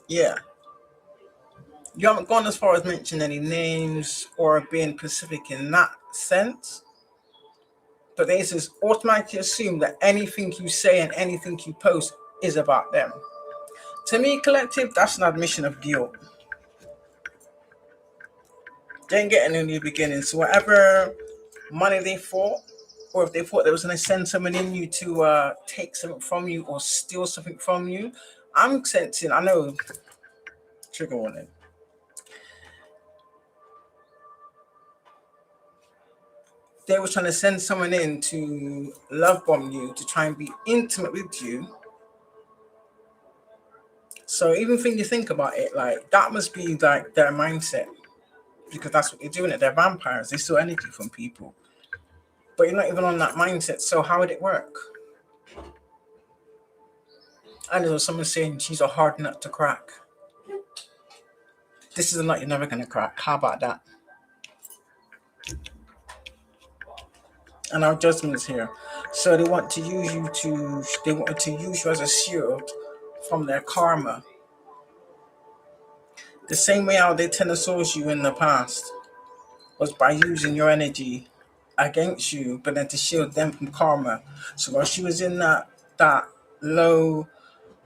yeah. You haven't gone as far as mentioning any names or being specific in that sense. But they just automatically assume that anything you say and anything you post is about them. To me, collective, that's an admission of guilt. They ain't getting in the beginning. So whatever money they thought, or if they thought they was going to send someone in you to take something from you or steal something from you, I'm sensing, I know, trigger warning. They were trying to send someone in to love bomb you, to try and be intimate with you. So even when you think about it, like that must be like their mindset, because that's what they're doing. They're vampires. They steal energy from people. But you're not even on that mindset. So how would it work? And there was someone saying she's a hard nut to crack. This is a nut you're never going to crack. How about that? And our judgments here. So they want to use you they want to use you as a shield from their karma. The same way how they tend to source you in the past was by using your energy against you, but then to shield them from karma. So while she was in that low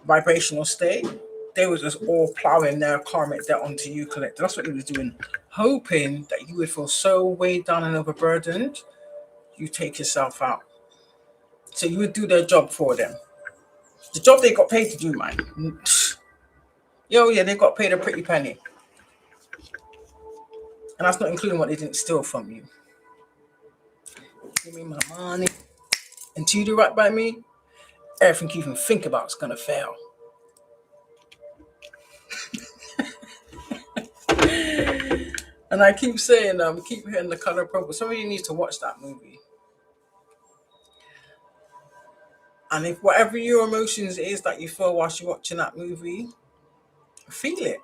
vibrational state, they were just all plowing their karmic debt onto you, collector. That's what he was doing, hoping that you would feel so weighed down and overburdened, you take yourself out. So you would do their job for them. The job they got paid to do, man. Yo, yeah, they got paid a pretty penny. And that's not including what they didn't steal from you. Give me my money. Until you do right by me, everything you even think about is gonna fail. And I keep saying, keep hitting The Color Purple. Somebody needs to watch that movie. And if whatever your emotions is that you feel whilst you're watching that movie, feel it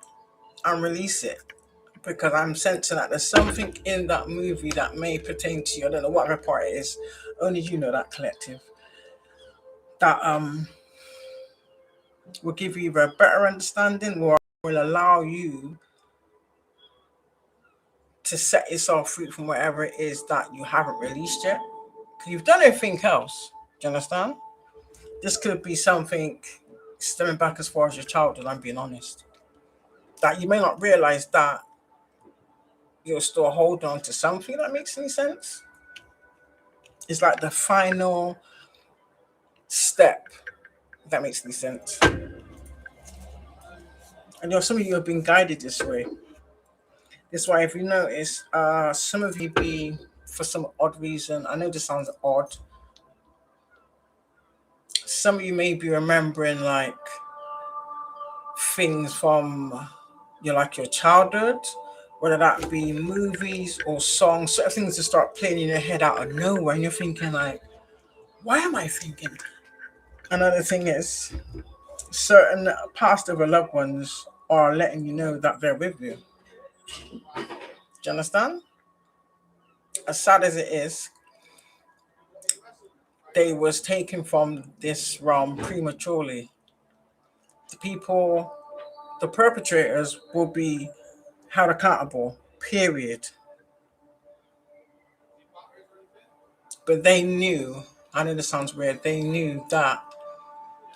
and release it. Because I'm sensing that there's something in that movie that may pertain to you. I don't know whatever part it is. Only you know that, collective. That will give you either a better understanding or will allow you to set yourself free from whatever it is that you haven't released yet. Because you've done everything else. Do you understand? This could be something stemming back as far as your childhood, I'm being honest. That you may not realize that you're still holding on to something that makes any sense. It's like the final step, if that makes any sense. And some of you have been guided this way. This why, if you notice, some of you be, for some odd reason, I know this sounds odd, some of you may be remembering like things from your childhood, whether that be movies or songs, certain things that start playing in your head out of nowhere, and you're thinking like, why am I thinking? Another thing is, certain past of your loved ones are letting you know that they're with you. Do you understand? As sad as it is, they was taken from this realm prematurely. The perpetrators will be held accountable, period. But they knew, I know this sounds weird, they knew that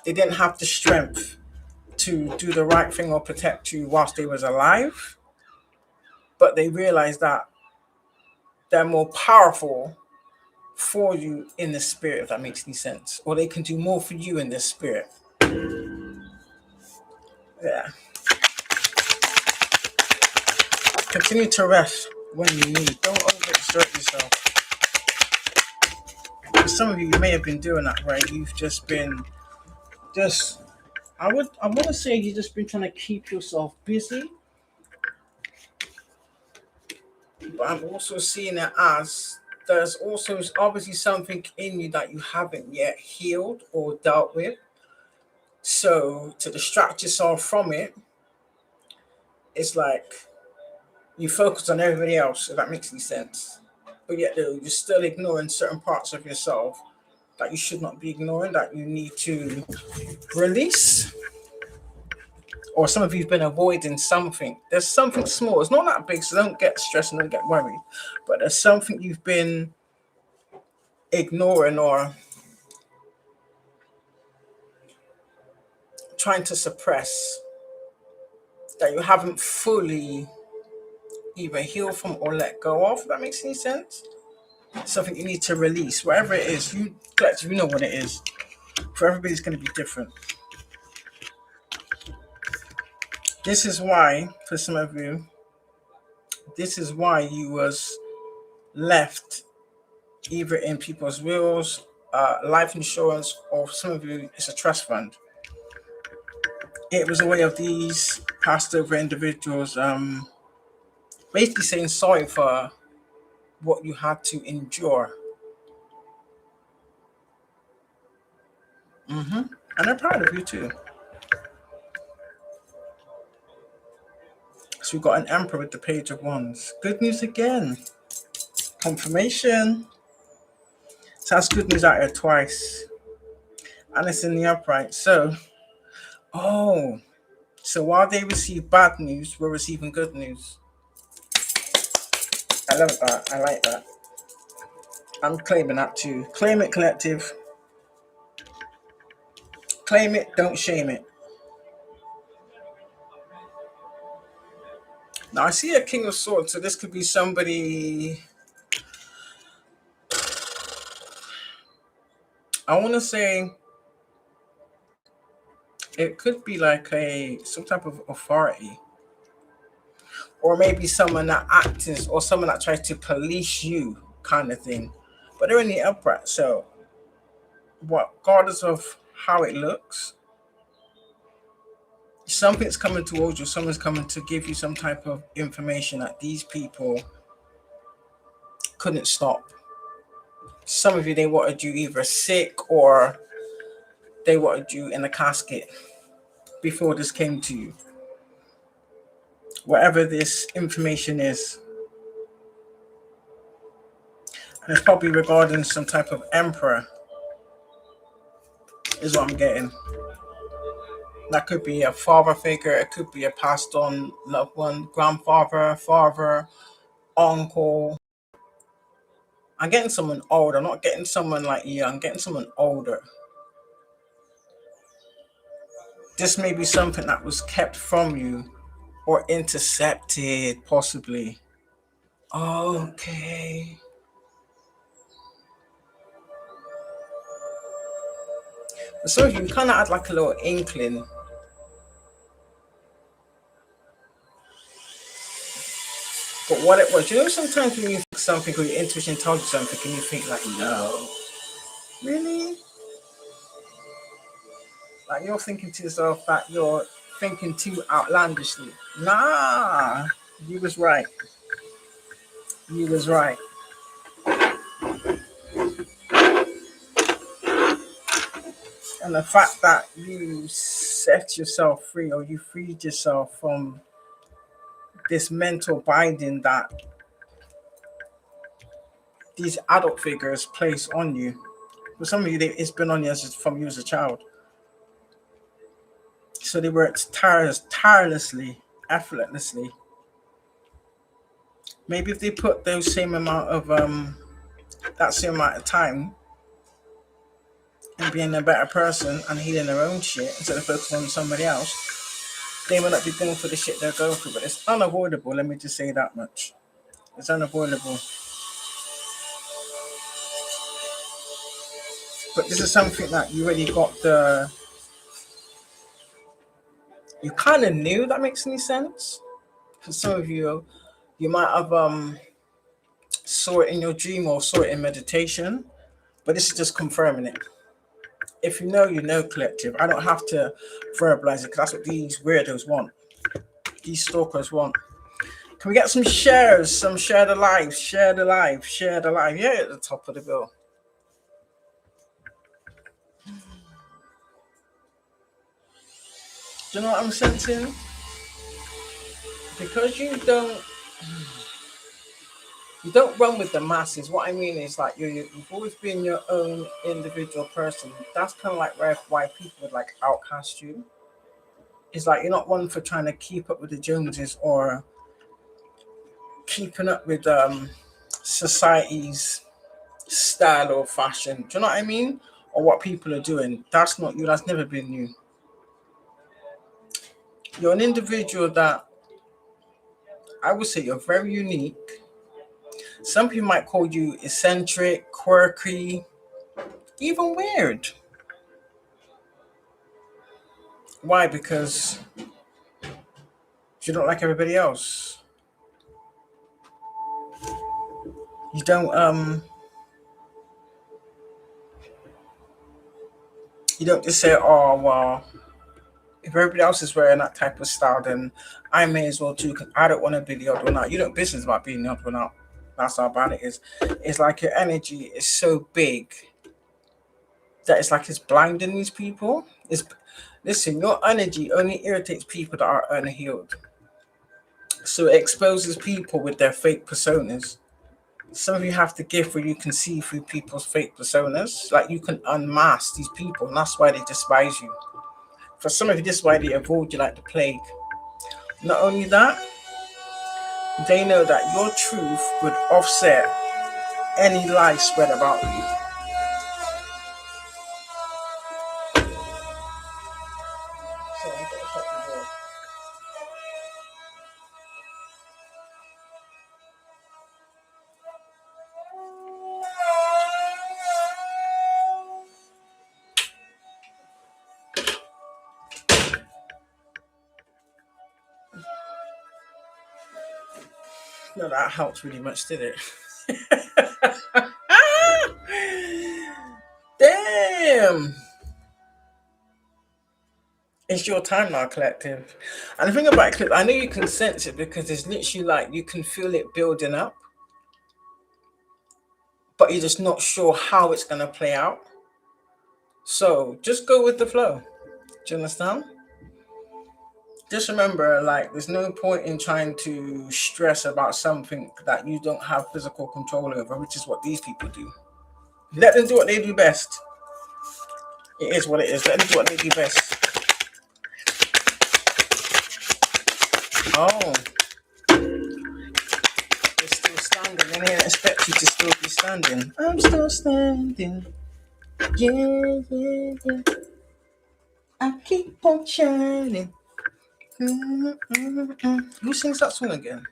they didn't have the strength to do the right thing or protect you whilst they was alive, but they realized that they're more powerful for you in the spirit, if that makes any sense. Or they can do more for you in the spirit. Yeah. Continue to rest when you need. Don't overexert yourself. For some of you, you may have been doing that, right? You've just been I want to say you've just been trying to keep yourself busy, but I'm also seeing it as there's also obviously something in you that you haven't yet healed or dealt with. So to distract yourself from it, it's like you focus on everybody else, if that makes any sense. But yet though, you're still ignoring certain parts of yourself that you should not be ignoring, that you need to release. Or some of you've been avoiding something. There's something small. It's not that big, so don't get stressed and don't get worried. But there's something you've been ignoring or trying to suppress that you haven't fully either healed from or let go of. If that makes any sense? Something you need to release. Whatever it is, you collectively know what it is. For everybody, it's going to be different. This is why, for some of you, this is why you was left either in people's wills, life insurance, or for some of you, it's a trust fund. It was a way of these passed over individuals basically saying sorry for what you had to endure. And they're proud of you too. So we've got an Emperor with the Page of Wands. Good news again. Confirmation. So that's good news out here twice. And it's in the upright. So while they receive bad news, we're receiving good news. I love that. I like that. I'm claiming that too. Claim it, collective. Claim it, don't shame it. Now I see a King of Swords, so this could be somebody. I want to say it could be like some type of authority, or maybe someone that acts or someone that tries to police you, kind of thing. But they're in the upright, so regardless of how it looks, something's coming towards you. Someone's coming to give you some type of information that these people couldn't stop. Some of you, they wanted you either sick or they wanted you in a casket before this came to you. Whatever this information is. And it's probably regarding some type of emperor, is what I'm getting. That could be a father figure. It could be a passed on loved one, grandfather, father, uncle. I'm getting someone older. I'm not getting someone like you. I'm getting someone older. This may be something that was kept from you or intercepted, possibly. Okay. So you kind of had like a little inkling. But what it was, sometimes when you think something or your intuition tells you something and you think like, no, really? Like you're thinking to yourself that you're thinking too outlandishly. Nah, you was right. You was right. And the fact that you set yourself free or you freed yourself from this mental binding that these adult figures place on you. For some of you, it's been on you from you as a child. So they worked tirelessly, effortlessly. Maybe if they put those same amount of that same amount of time and being a better person and healing their own shit instead of focusing on somebody else, they may not be going for the shit they're going through. But it's unavoidable. Let me just say that much. It's unavoidable. But this is something that you already got the. You kind of knew. That makes any sense? For some of you, you might have saw it in your dream or saw it in meditation. But this is just confirming it. If you know, you know, collective. I don't have to verbalize it because that's what these weirdos want. These stalkers want. Can we get some shares? Some share the live, share the live, share the live. Yeah, at the top of the bill. Do you know what I'm sensing? Because you don't run with the masses. What I mean is like you've always been your own individual person. That's kind of like why people would like outcast you. It's like you're not one for trying to keep up with the Joneses or keeping up with society's style or fashion. Do you know what I mean? Or what people are doing. That's not you. That's never been you. You're an individual that I would say you're very unique. Some people might call you eccentric, quirky, even weird. Why? Because you don't like everybody else. You don't just say, oh well, if everybody else is wearing that type of style, then I may as well too, because I don't want to be the odd one out. You don't business about being the odd one out. That's how bad it is. It's like your energy is so big that it's like it's blinding these people. Listen, your energy only irritates people that are unhealed. So it exposes people with their fake personas. Some of you have the gift where you can see through people's fake personas. Like you can unmask these people, and that's why they despise you. For some of you, this is why they avoid you like the plague. Not only that, they know that your truth would offset any lie spread about you. So I'm gonna shut the door. No, that helped really much, did it? Damn. It's your time now, collective. And the thing about it, I know you can sense it because it's literally like you can feel it building up, but you're just not sure how it's going to play out. So just go with the flow. Do you understand? Just remember, like, there's no point in trying to stress about something that you don't have physical control over, which is what these people do. Let them do what they do best. It is what it is. Let them do what they do best. Oh, you're still standing. They didn't expect you to still be standing. I'm still standing. Yeah, yeah, yeah. I keep on shining. Who sings that song again?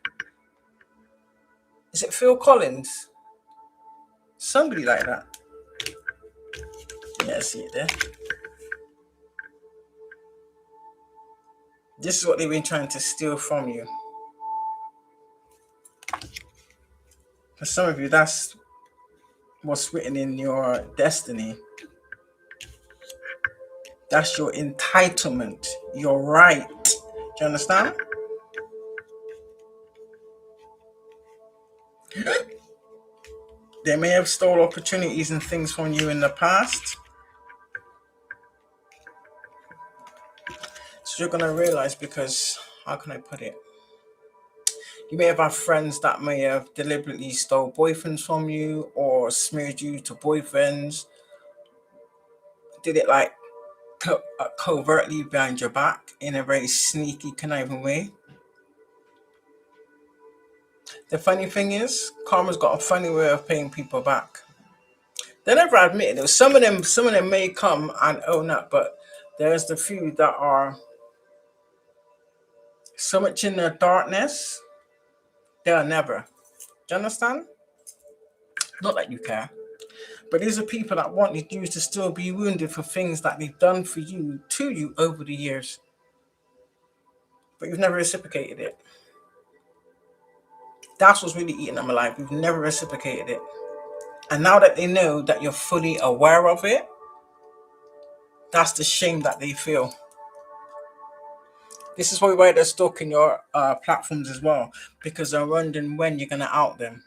Is it Phil Collins? Somebody like that. Yeah, I see it there. This is what they've been trying to steal from you. For some of you, that's what's written in your destiny. That's your entitlement, your right. Do you understand? They may have stole opportunities and things from you in the past. So you're going to realize, because, how can I put it? You may have had friends that may have deliberately stole boyfriends from you or smeared you to boyfriends. Did it like covertly behind your back in a very sneaky, conniving way. The funny thing is, karma's got a funny way of paying people back. They never admitted it. Some of them may come and own up, but there's the few that are so much in their darkness, they'll never. Do you understand? Not that you care. But these are people that wanted you to still be wounded for things that they've done for you, to you over the years. But you've never reciprocated it. That's what's really eating them alive. You've never reciprocated it. And now that they know that you're fully aware of it, that's the shame that they feel. This is probably why they're stalking your platforms as well, because they're wondering when you're going to out them.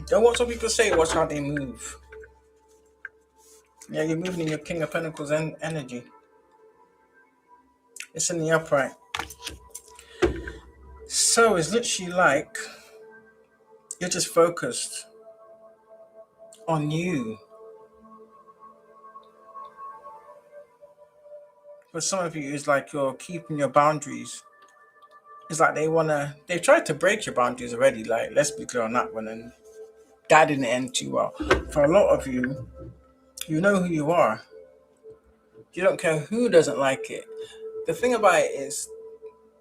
Don't watch what people say, watch how they move. Yeah, you're moving in your King of Pentacles energy. It's in the upright. So it's literally like you're just focused on you. For some of you, it's like you're keeping your boundaries. It's like they've tried to break your boundaries already. Like, let's be clear on that one. And that didn't end too well. For a lot of you, you know who you are. You don't care who doesn't like it. The thing about it is,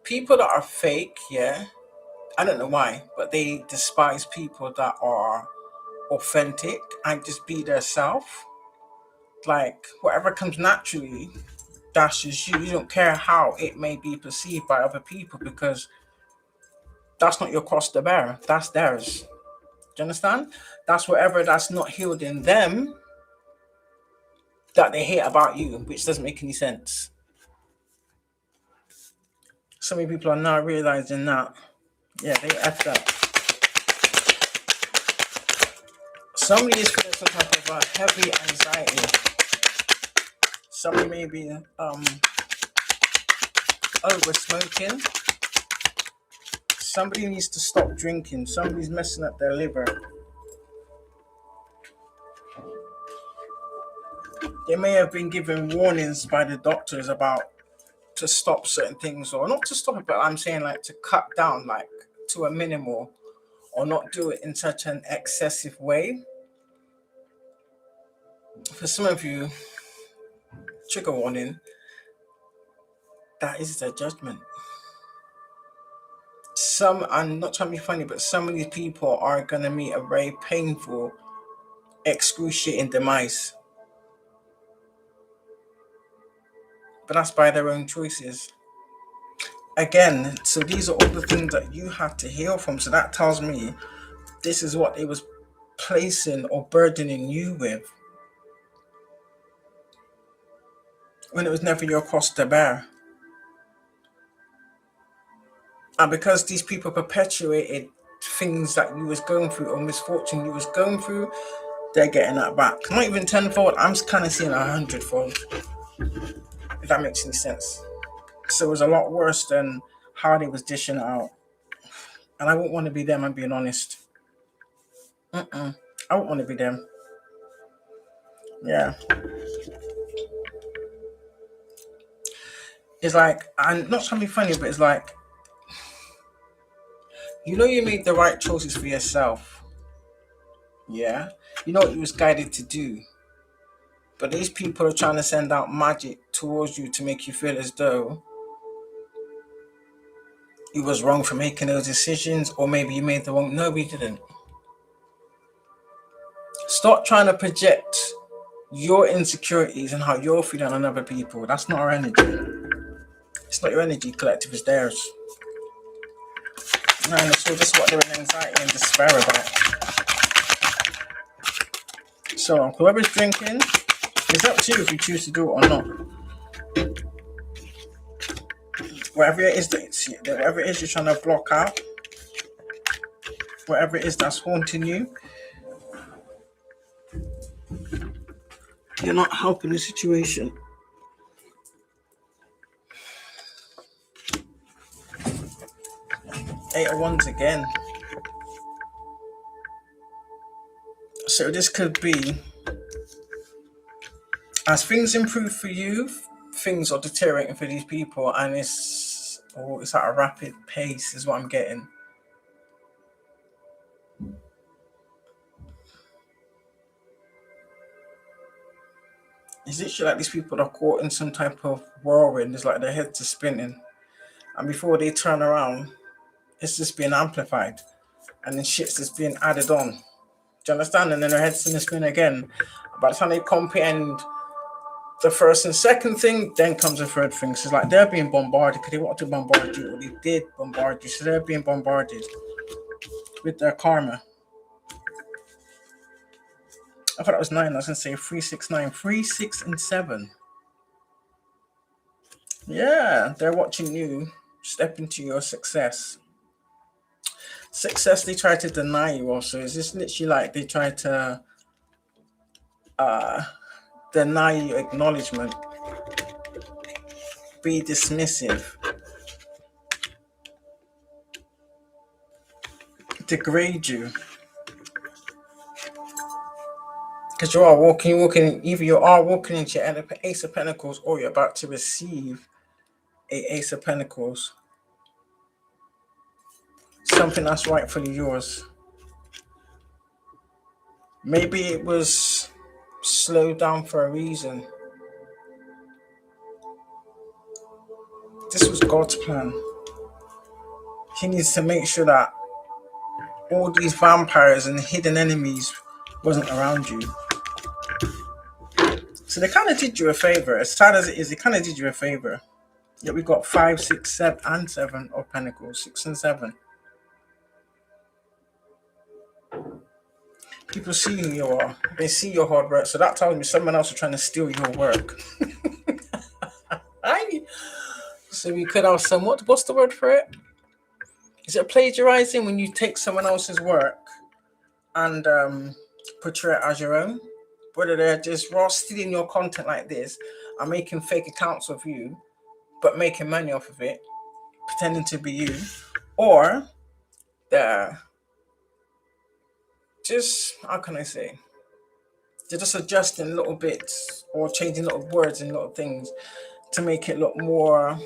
people that are fake, yeah, I don't know why, but they despise people that are authentic and just be their self. Like, whatever comes naturally, that's just you. You don't care how it may be perceived by other people, because that's not your cross to bear. That's theirs. Do you understand? That's whatever that's not healed in them that they hate about you, which doesn't make any sense. So many people are now realizing that, yeah, they effed up. Somebody is feeling some type of heavy anxiety. Somebody may be over smoking. Somebody needs to stop drinking. Somebody's messing up their liver. They may have been given warnings by the doctors about to stop certain things, or not to stop it, but I'm saying like to cut down, like to a minimal, or not do it in such an excessive way. For some of you, trigger warning, that is their judgment. I'm not trying to be funny, but some of these people are going to meet a very painful, excruciating demise. But that's by their own choices. Again, so these are all the things that you have to heal from. So that tells me this is what it was placing or burdening you with, when it was never your cross to bear. And because these people perpetuated things that you was going through, or misfortune you was going through, they're getting that back. Not even tenfold, I'm kind of seeing 100-fold, if that makes any sense. So it was a lot worse than how they was dishing it out. And I wouldn't want to be them, I'm being honest. I wouldn't want to be them. Yeah. It's like, I'm not trying to be funny, but it's like, you know, you made the right choices for yourself. Yeah. You know what you was guided to do. But these people are trying to send out magic towards you to make you feel as though you was wrong for making those decisions, or maybe you made the wrong. No, we didn't. Stop trying to project your insecurities and how you're feeling on other people. That's not our energy. It's not your energy, collective, it's theirs. No, so this is what they're in anxiety and despair about. So whoever's drinking, it's up to you if you choose to do it or not. Whatever it is you're trying to block out, whatever it is that's haunting you, you're not helping the situation. Eight of Wands again. So this could be, as things improve for you, things are deteriorating for these people, and it's at a rapid pace is what I'm getting. It's literally like these people are caught in some type of whirlwind. It's like their heads are spinning, and before they turn around, it's just being amplified, and then shit's just being added on. Do you understand? And then their head's in the spin again. By the time they comprehend the first and second thing, then comes the third thing. So it's like they're being bombarded because they want to bombard you, or they did bombard you. So they're being bombarded with their karma. I thought it was 9. I was going to say 3, 6, 9. 3, 6, and 7. Yeah, they're watching you step into your success. Success they try to deny you also. It's just literally like they try to deny you acknowledgement, be dismissive, degrade you. Because you are walking, either you are walking into your Ace of Pentacles, or you're about to receive a Ace of Pentacles. Something that's rightfully yours. Maybe it was slowed down for a reason. This was God's plan. He needs to make sure that all these vampires and hidden enemies wasn't around you. So they kind of did you a favor. As sad as it is, they kind of did you a favor. Yet we got 5, 6, 7, and 7 of Pentacles. 6 and 7. People see who you are. They see your hard work. So that tells me someone else is trying to steal your work. So we could have somewhat. What's the word for it? Is it plagiarizing when you take someone else's work and portray it as your own? Whether they're just raw stealing your content like this and making fake accounts of you, but making money off of it, pretending to be you, or they're just, how can I say, they're just adjusting little bits or changing little words and little things to make it look more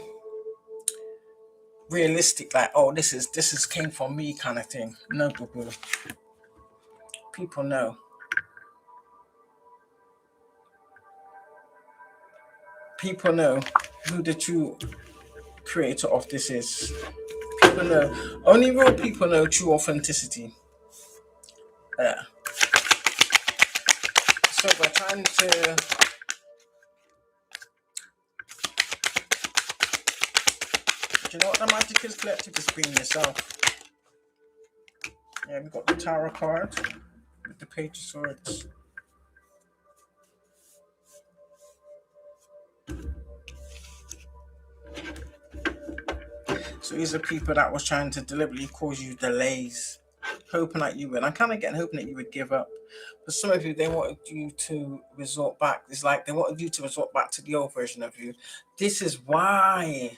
realistic, like, oh, this is came from me kind of thing. No, boo-boo. People know. People know who the true creator of this is. People know. Only real people know true authenticity. Yeah. So we're trying to do you know what the magic is, collective? Is being yourself. Yeah, we got the Tower card with the Page of Swords. So these are people that was trying to deliberately cause you delays, hoping that you would. I'm kind of hoping that you would give up. But some of you, they wanted you to resort back. It's like they wanted you to resort back to the old version of you. This is why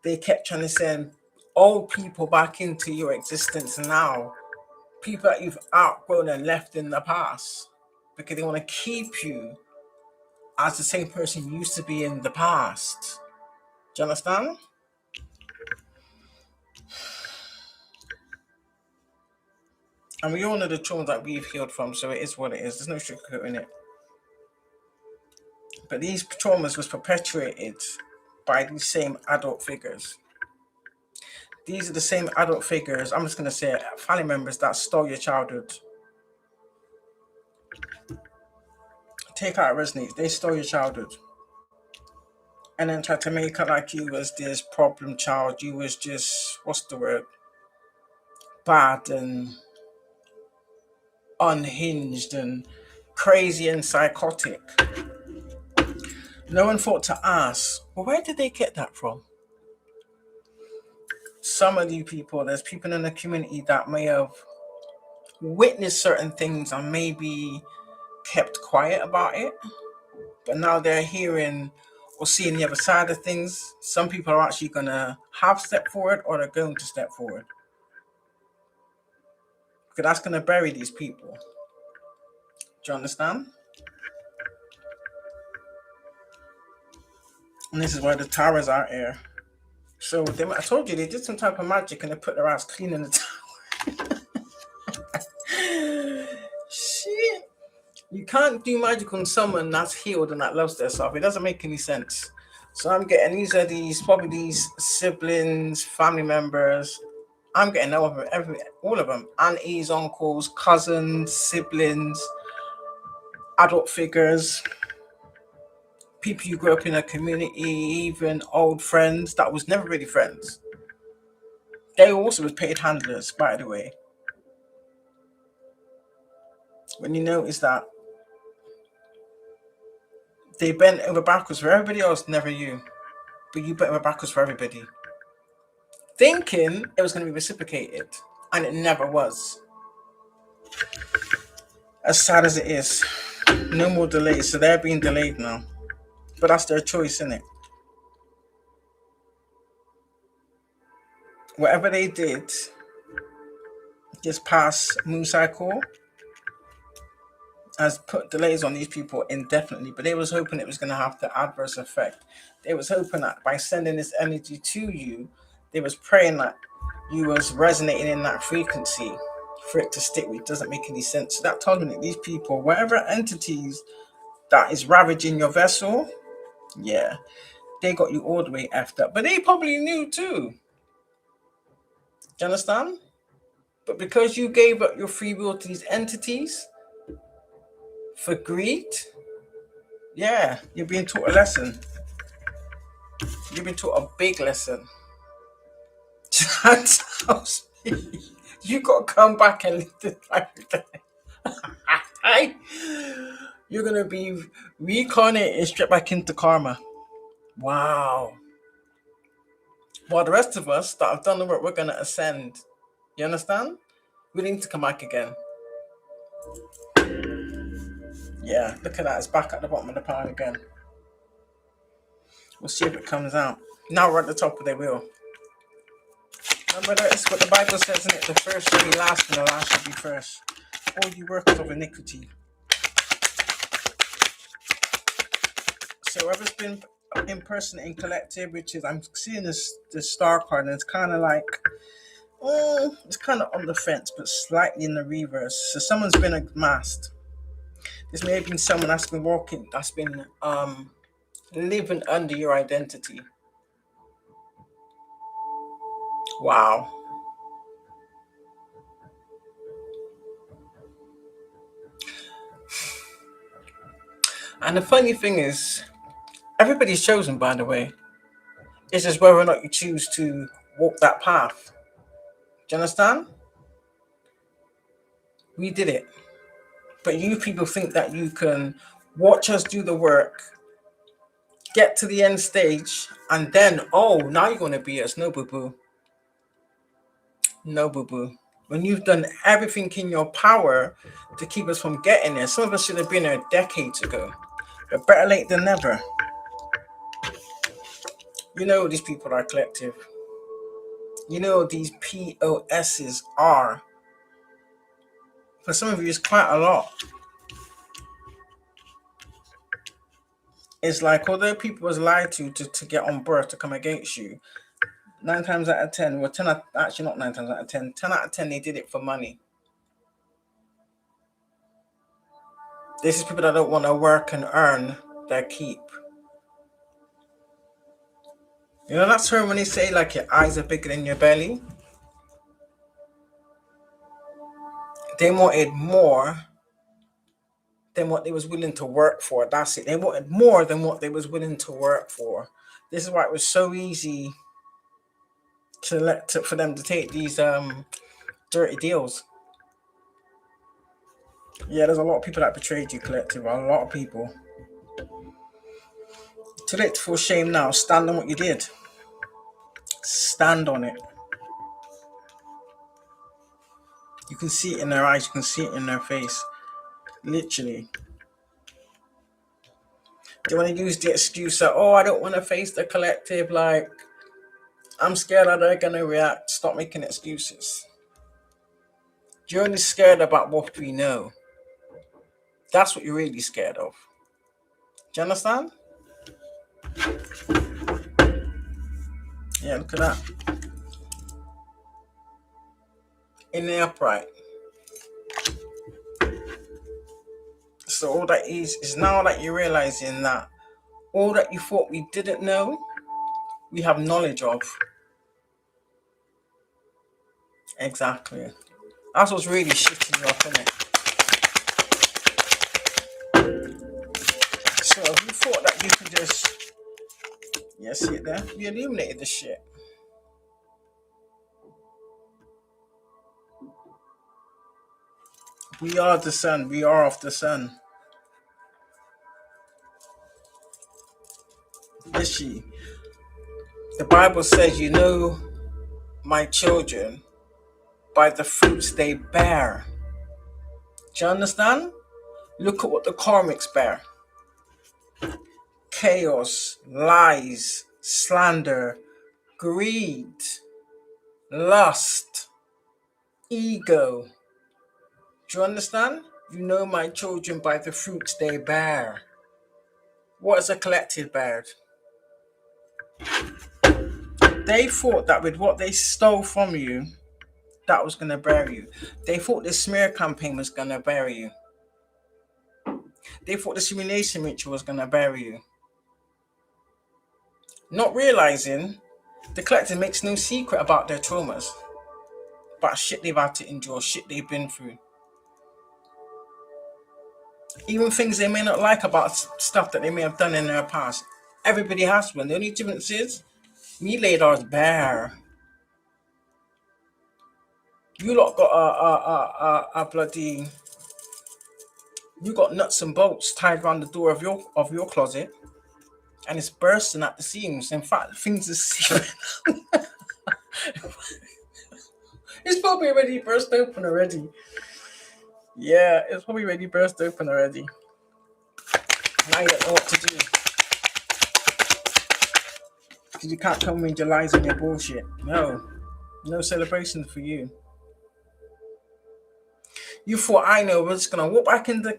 they kept trying to send old people back into your existence now. People that you've outgrown and left in the past. Because they want to keep you as the same person you used to be in the past. Do you understand? And we all know the trauma that we've healed from, so it is what it is. There's no sugarcoating it. But these traumas was perpetuated by these same adult figures. These are the same adult figures, I'm just going to say it, family members that stole your childhood. Take out resonates. They stole your childhood. And then try to make it like you was this problem child. You was just, what's the word? Bad and unhinged and crazy and psychotic. No one thought to ask, well, where did they get that from? Some of you people, there's people in the community that may have witnessed certain things and maybe kept quiet about it, but now they're hearing or seeing the other side of things. Some people are actually going to have stepped forward, or they're going to step forward, because that's going to bury these people. Do you understand? And this is why the towers are here. So they, I told you, they did some type of magic and they put their ass clean in the tower. Shit. You can't do magic on someone that's healed and that loves themselves. It doesn't make any sense. So I'm getting probably these siblings, family members. I'm getting all of them. Aunties, uncles, cousins, siblings, adult figures, people you grew up in a community, even old friends that was never really friends. They also was paid handlers, by the way. When you notice that they bent over backwards for everybody else, never you. But you bent over backwards for everybody. Thinking it was going to be reciprocated. And it never was. As sad as it is. No more delays. So they're being delayed now. But that's their choice, isn't it? Whatever they did, just past moon cycle, has put delays on these people indefinitely, but they was hoping it was going to have the adverse effect. They was hoping that by sending this energy to you, they was praying that you was resonating in that frequency for it to stick with. It doesn't make any sense. So that tells me that these people, whatever entities that is ravaging your vessel, yeah, they got you all the way effed up. But they probably knew too. Do you understand? But because you gave up your free will to these entities for greed, yeah, you're being taught a lesson. You've been taught a big lesson. That tells me you got to come back and live this life again. You're going to be reincarnated straight back into karma. Wow. While the rest of us that have done the work, we're going to ascend. You understand? We need to come back again. Yeah, look at that. It's back at the bottom of the pile again. We'll see if it comes out. Now we're at the top of the wheel. Remember that's what the Bible says, isn't it? The first shall be last and the last shall be first. All you workers of iniquity. So whoever's been impersonating collective, which is, I'm seeing the star card, and it's kind of like, it's kind of on the fence, but slightly in the reverse. So someone's been masked. This may have been someone that's been living under your identity. Wow. And the funny thing is, everybody's chosen, by the way. It's just whether or not you choose to walk that path. Do you understand? We did it. But you people think that you can watch us do the work, get to the end stage, and then, now you're going to be us. No, boo-boo. No, boo-boo. When you've done everything in your power to keep us from getting there. Some of us should have been there decades ago. But better late than never. You know these people are collective. You know these POSs are. For some of you, it's quite a lot. It's like, although people was lied to get on board to come against you, 9 times out of 10, well, 10, actually not 9 times out of 10, 10 out of 10, they did it for money. This is people that don't want to work and earn their keep. You know, that's when they say, like, your eyes are bigger than your belly. They wanted more than what they was willing to work for. That's it. They wanted more than what they was willing to work for. This is why it was so easy for them to take these dirty deals. Yeah, there's a lot of people that betrayed you, collective. A lot of people. Too late to feel shame now. Stand on what you did. Stand on it. You can see it in their eyes. You can see it in their face. Literally. They want to use the excuse that, I don't want to face the collective. Like, I'm scared how they're going to react. Stop making excuses. You're only scared about what we know. That's what you're really scared of. Do you understand? Yeah, look at that. In the upright. So all that is now that you're realizing that all that you thought we didn't know, we have knowledge of. Exactly. That's what's really shifting you up, isn't it? So if you thought that you could just, yeah, see it there? We illuminated the shit. We are the sun. We are of the sun. Is she? The Bible says, you know my children by the fruits they bear. Do you understand? Look at what the karmics bear. Chaos, lies, slander, greed, lust, ego. Do you understand? You know my children by the fruits they bear. What is a collective bear? They thought that with what they stole from you, that was going to bury you. They thought the smear campaign was going to bury you. They thought the simulation ritual was going to bury you. Not realizing the collective makes no secret about their traumas, about shit they've had to endure, shit they've been through. Even things they may not like about stuff that they may have done in their past. Everybody has one. The only difference is, we laid ours bare. You lot got a bloody... You got nuts and bolts tied around the door of your closet, and it's bursting at the seams. In fact, things are searing. It's probably already burst open already. Yeah, it's probably already burst open already. Now you don't know what to do. Because you can't come with your lies and your bullshit. No celebration for you. You thought, I know, we're just gonna walk back into the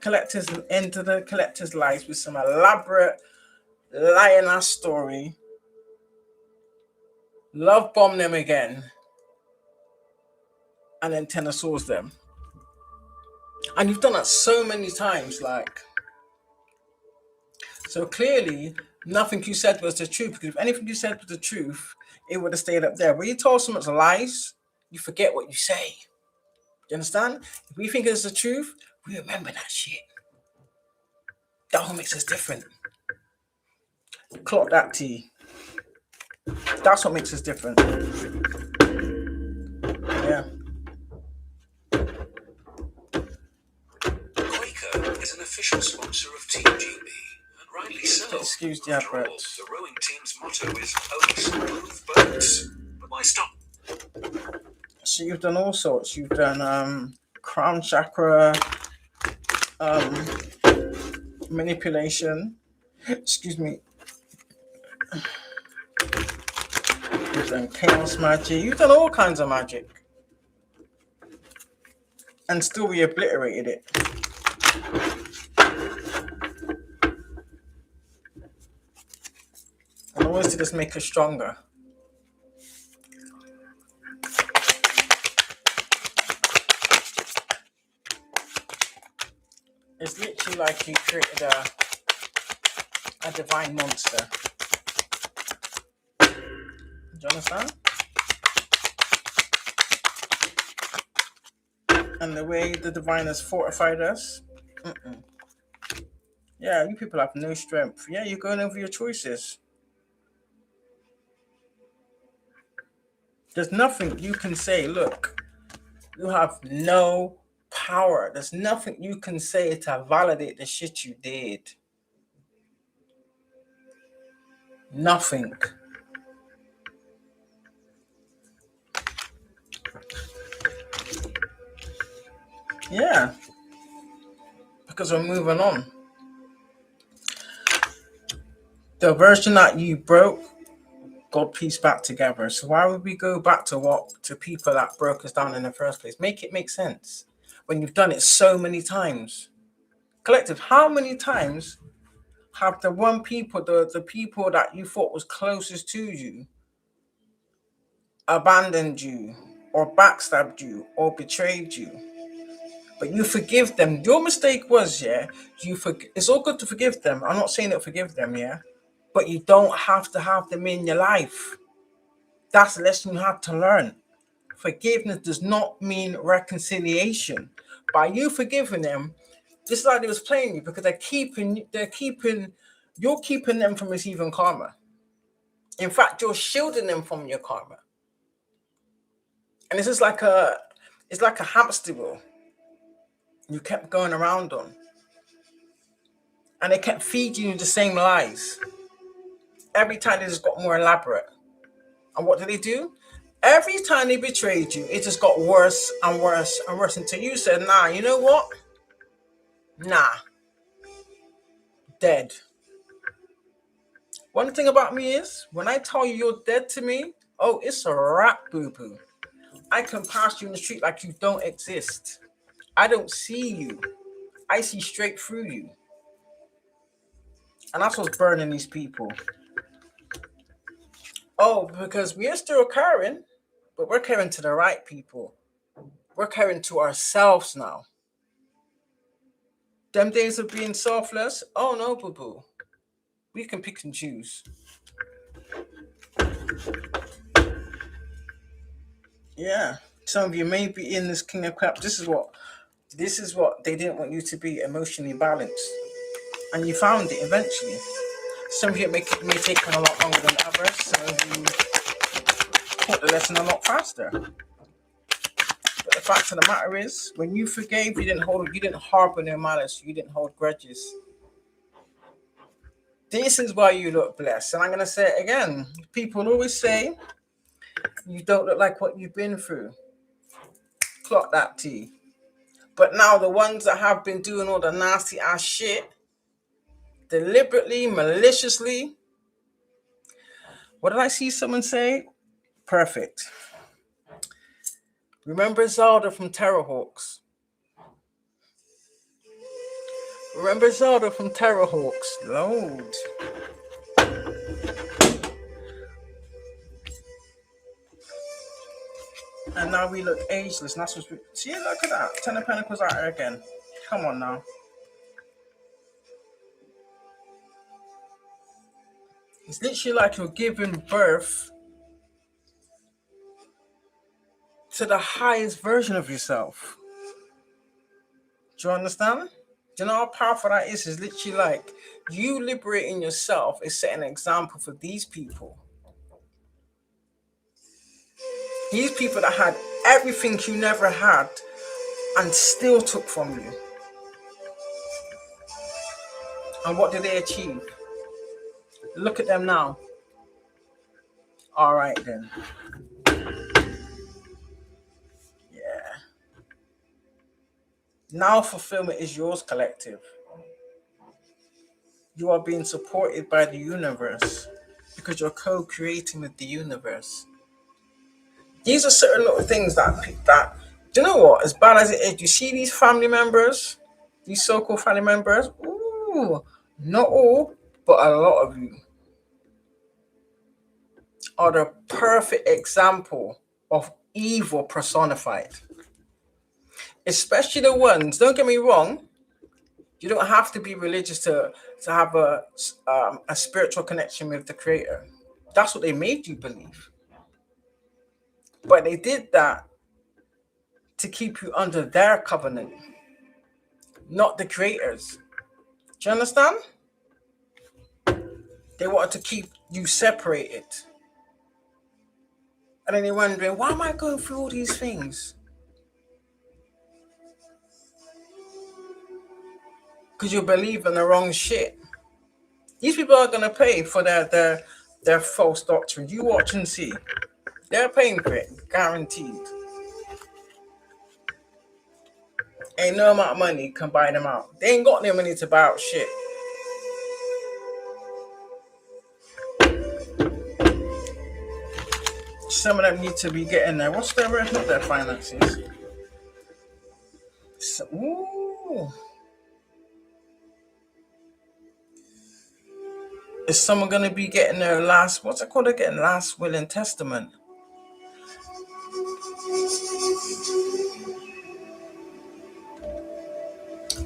collector's lives with some elaborate lying ass story. Love bomb them again. And then tennis them. And you've done that so many times, like. So clearly, nothing you said was the truth. Because if anything you said was the truth, it would have stayed up there. When you told someone's lies, you forget what you say. You understand? If we think it's the truth, we remember that shit. That what makes us different. Clock that T. That's what makes us different. Yeah. Quaker is an official sponsor of Team GB, and rightly so. Excuse the After all, advert. the rowing team's motto is "Oats, move boats." But why stop? So you've done all sorts. You've done crown chakra, manipulation. Excuse me. You've done chaos magic. You've done all kinds of magic. And still we obliterated it. And always to just make us stronger. It's literally like you created a divine monster. Do you understand? And the way the divine has fortified us. Yeah, you people have no strength. Yeah, you're going over your choices. There's nothing you can say. Look, you have no power. There's nothing you can say to validate the shit you did. Nothing. Yeah. Because we're moving on. The version that you broke, God pieced back together. So why would we go back to people that broke us down in the first place? Make it make sense. When you've done it so many times. Collective, how many times have the people that you thought was closest to you abandoned you or backstabbed you or betrayed you? but you forgive them. Your mistake was, yeah, it's all good to forgive them. I'm not saying that forgive them, yeah, but you don't have to have them in your life. That's a lesson you have to learn. Forgiveness does not mean reconciliation. By you forgiving them, just like they was playing you, because you're keeping them from receiving karma. In fact, you're shielding them from your karma. And it's like a hamster wheel you kept going around on. And they kept feeding you the same lies. Every time they just got more elaborate. And what did they do? Every time they betrayed you, it just got worse and worse and worse until you said, nah, you know what? Nah. Dead. One thing about me is, when I tell you you're dead to me, oh, it's a wrap, boo-boo. I can pass you in the street like you don't exist. I don't see you. I see straight through you. And that's what's burning these people. Oh, because we are still caring, but we're caring to the right people. We're caring to ourselves now. Them days of being selfless, oh no, boo-boo. We can pick and choose. Yeah. Some of you may be in this King of Cups. This is what they didn't want you to be, emotionally balanced. And you found it eventually. Some of you may take on a lot longer than others. Some of you caught the lesson a lot faster. But the fact of the matter is, when you forgave, you didn't harbor no malice, you didn't hold grudges. This is why you look blessed. And I'm gonna say it again. People always say you don't look like what you've been through. Clock that T. But now the ones that have been doing all the nasty ass shit, deliberately, maliciously. What did I see someone say? Perfect. Remember Zelda from Terrorhawks? Remember Zelda from Terrorhawks? Load. And now we look ageless. And that's what see, look at that. Ten of Pentacles out here again. Come on now. It's literally like you're giving birth to the highest version of yourself. Do you understand? Do you know how powerful that is? It's literally like you liberating yourself is setting an example for these people. These people that had everything you never had and still took from you. And what did they achieve? Look at them now. All right then. Yeah. Now fulfillment is yours, collective. You are being supported by the universe because you're co-creating with the universe. These are certain little things that do you know what? As bad as it is, you see these family members, these so-called family members. Ooh, not all, but a lot of you are the perfect example of evil personified. Especially the ones, don't get me wrong, you don't have to be religious to have a spiritual connection with the Creator. That's what they made you believe. But they did that to keep you under their covenant, not the Creator's. Do you understand? They wanted to keep you separated. And then you're wondering, why am I going through all these things? Because you believe in the wrong shit. These people are going to pay for their false doctrine. You watch and see. They're paying for it, guaranteed. Ain't no amount of money can buy them out. They ain't got no money to buy out shit. Some of them need to be getting there. What's their rest of their finances? So, ooh. Is someone going to be getting their last, what's it called again? Last will and testament.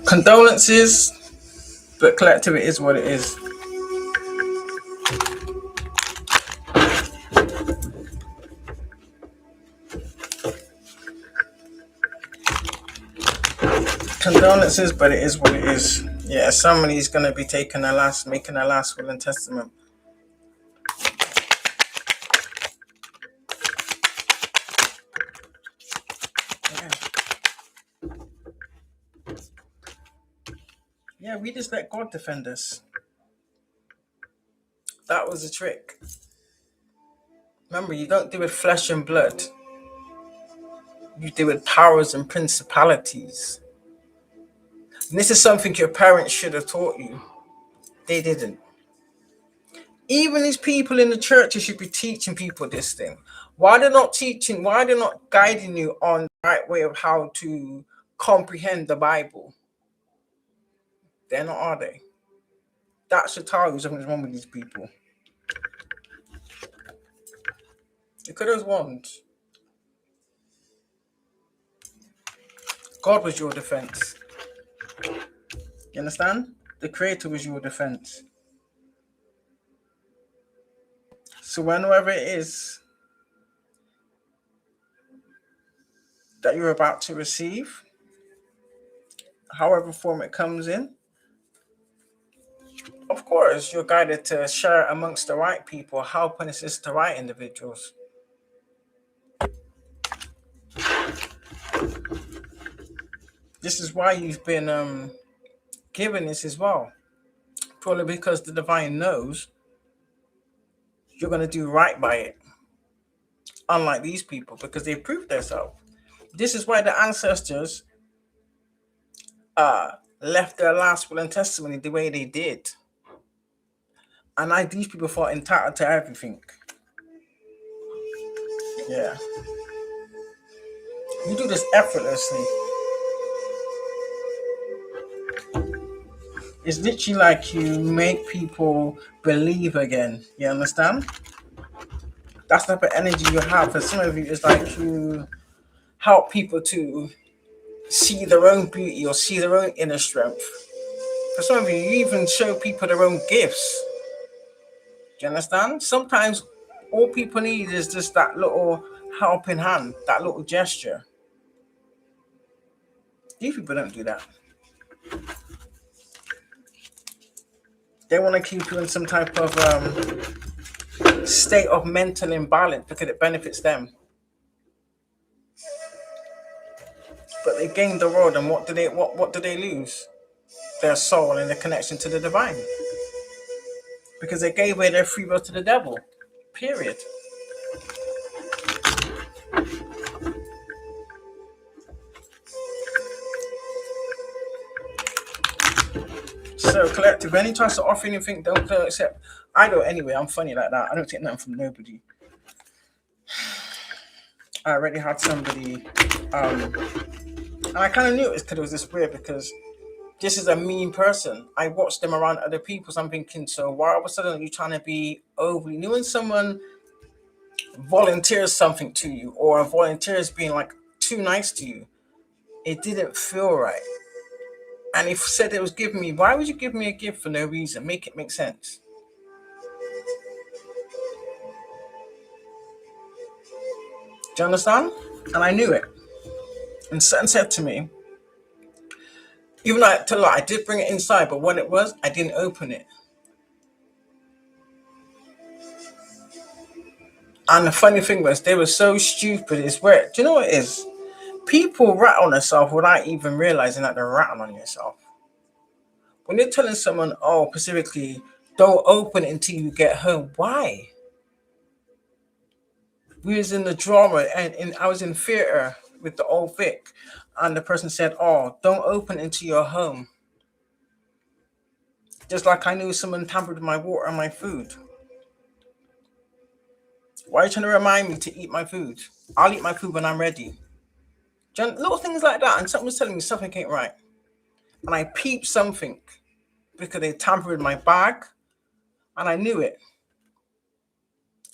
Condolences, but collective, it is what it is. Condolences, but it is what it is. Yeah, somebody's gonna be making a last will and testament. Yeah. Yeah, we just let God defend us. That was the trick. Remember, you don't do with flesh and blood. You do with powers and principalities. And this is something your parents should have taught you. They didn't. Even these people in the churches should be teaching people this thing. Why they're not teaching, why they're not guiding you on the right way of how to comprehend the Bible? They're not, are they? That should tell you something's wrong with these people. Look at those ones. God was your defense. You understand? The Creator was your defense. So whenever it is that you're about to receive, however form it comes in, of course, you're guided to share it amongst the right people, help and assist the right individuals. This is why you've been given this as well. Probably because the divine knows you're going to do right by it. Unlike these people, because they proved themselves. This is why the ancestors left their last will and testimony the way they did. And these people felt entitled to everything. Yeah. You do this effortlessly. It's literally like you make people believe again. You understand? That's the type of energy you have. For some of you, it's like you help people to see their own beauty or see their own inner strength. For some of you, you even show people their own gifts. Do you understand? Sometimes all people need is just that little helping hand, that little gesture. These people don't do that. They want to keep you in some type of state of mental imbalance because it benefits them. But they gain the world, and what do they lose? Their soul and their connection to the divine. Because they gave away their free will to the devil. Period. So collective, any chance to offer anything, don't accept. I don't anyway. I'm funny like that. I don't take nothing from nobody. I already had somebody, and I kind of knew it was because it was this weird, because this is a mean person. I watched them around other people, so I'm thinking, so why all of a sudden are you trying to be overly new? When someone volunteers something to you, or volunteers being like too nice to you, it didn't feel right. And if said it was giving me, why would you give me a gift for no reason? Make it make sense. Do you understand? And I knew it. And Satan said to me, even though I did bring it inside, but when it was, I didn't open it. And the funny thing was, they were so stupid. It's weird. Do you know what it is? People rat on themselves without even realizing that they're ratting on yourself. When you're telling someone, oh, specifically, don't open it until you get home. Why? We was in the drama, and I was in theater with the old Vic, and the person said, oh, don't open it until you're home. Just like I knew someone tampered with my water and my food. Why are you trying to remind me to eat my food? I'll eat my food when I'm ready. Little things like that. And someone's telling me something ain't right. And I peeped something because they tampered with my bag. And I knew it.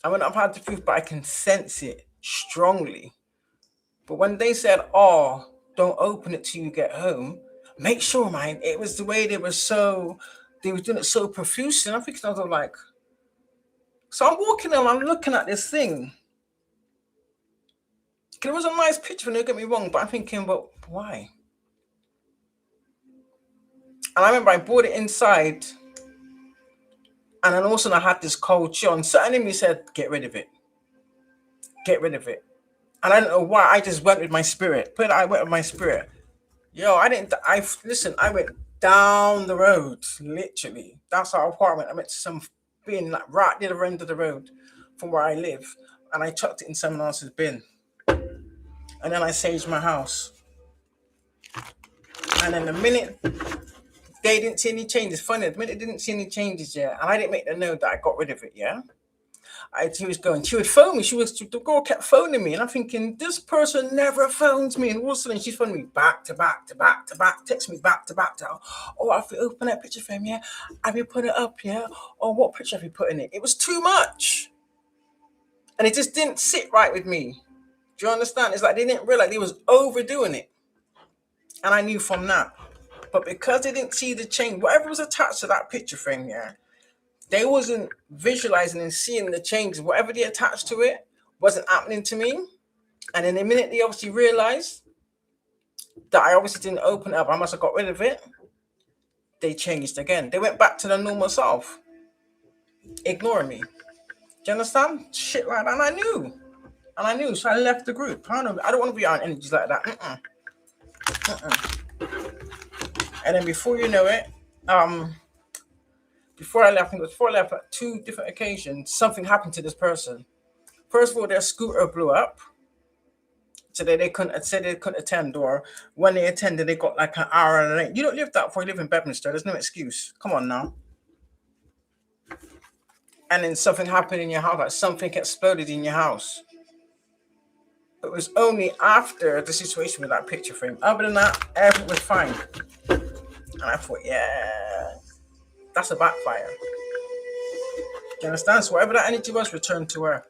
I mean, I've had the proof, but I can sense it strongly. But when they said, oh, don't open it till you get home, Make sure, man. It was the way they were doing it so profuse. And I'm thinking, I was like, so I'm walking on, I'm looking at this thing. It was a nice picture, don't get me wrong, but I'm thinking, but why? And I remember I bought it inside, and then also I had this cold chill, and certain in me said, get rid of it. Get rid of it. And I don't know why, I just went with my spirit. I went with my spirit. Yo, I went down the road, literally. That's our apartment. I went to some bin, like right near the end of the road from where I live, and I chucked it in someone else's bin. And then I saged my house. And then the minute they didn't see any changes, funny, the minute they didn't see any changes, yeah, and I didn't make them know that I got rid of it, yeah. She would phone me. The girl kept phoning me, and I'm thinking, this person never phones me. And all of a sudden, she's phoning me back to back to back to back, text me back to back to, oh, have you opened that picture frame, yeah? Have you put it up, yeah? Oh, what picture have you put in it? It was too much. And it just didn't sit right with me. Do you understand? It's like they didn't realize they was overdoing it. And I knew from that. But because they didn't see the change, whatever was attached to that picture frame, yeah, they wasn't visualizing and seeing the changes. Whatever they attached to it wasn't happening to me. And then the minute they obviously realized that I obviously didn't open it up, I must have got rid of it, they changed again. They went back to their normal self, ignoring me. Do you understand? Shit like that. And I knew. So I left the group. I don't want to be on energies like that. And then before you know it, before I left, at 2 different occasions, something happened to this person. First of all, their scooter blew up, so they couldn't attend, or when they attended, they got like an hour late. You don't live that far. You live in Bedminster. There's no excuse. Come on now. And then something happened in your house, like something exploded in your house. It was only after the situation with that picture frame. Other than that, everything was fine. And I thought, yeah, that's a backfire. Do you understand? So whatever that energy was, returned to her.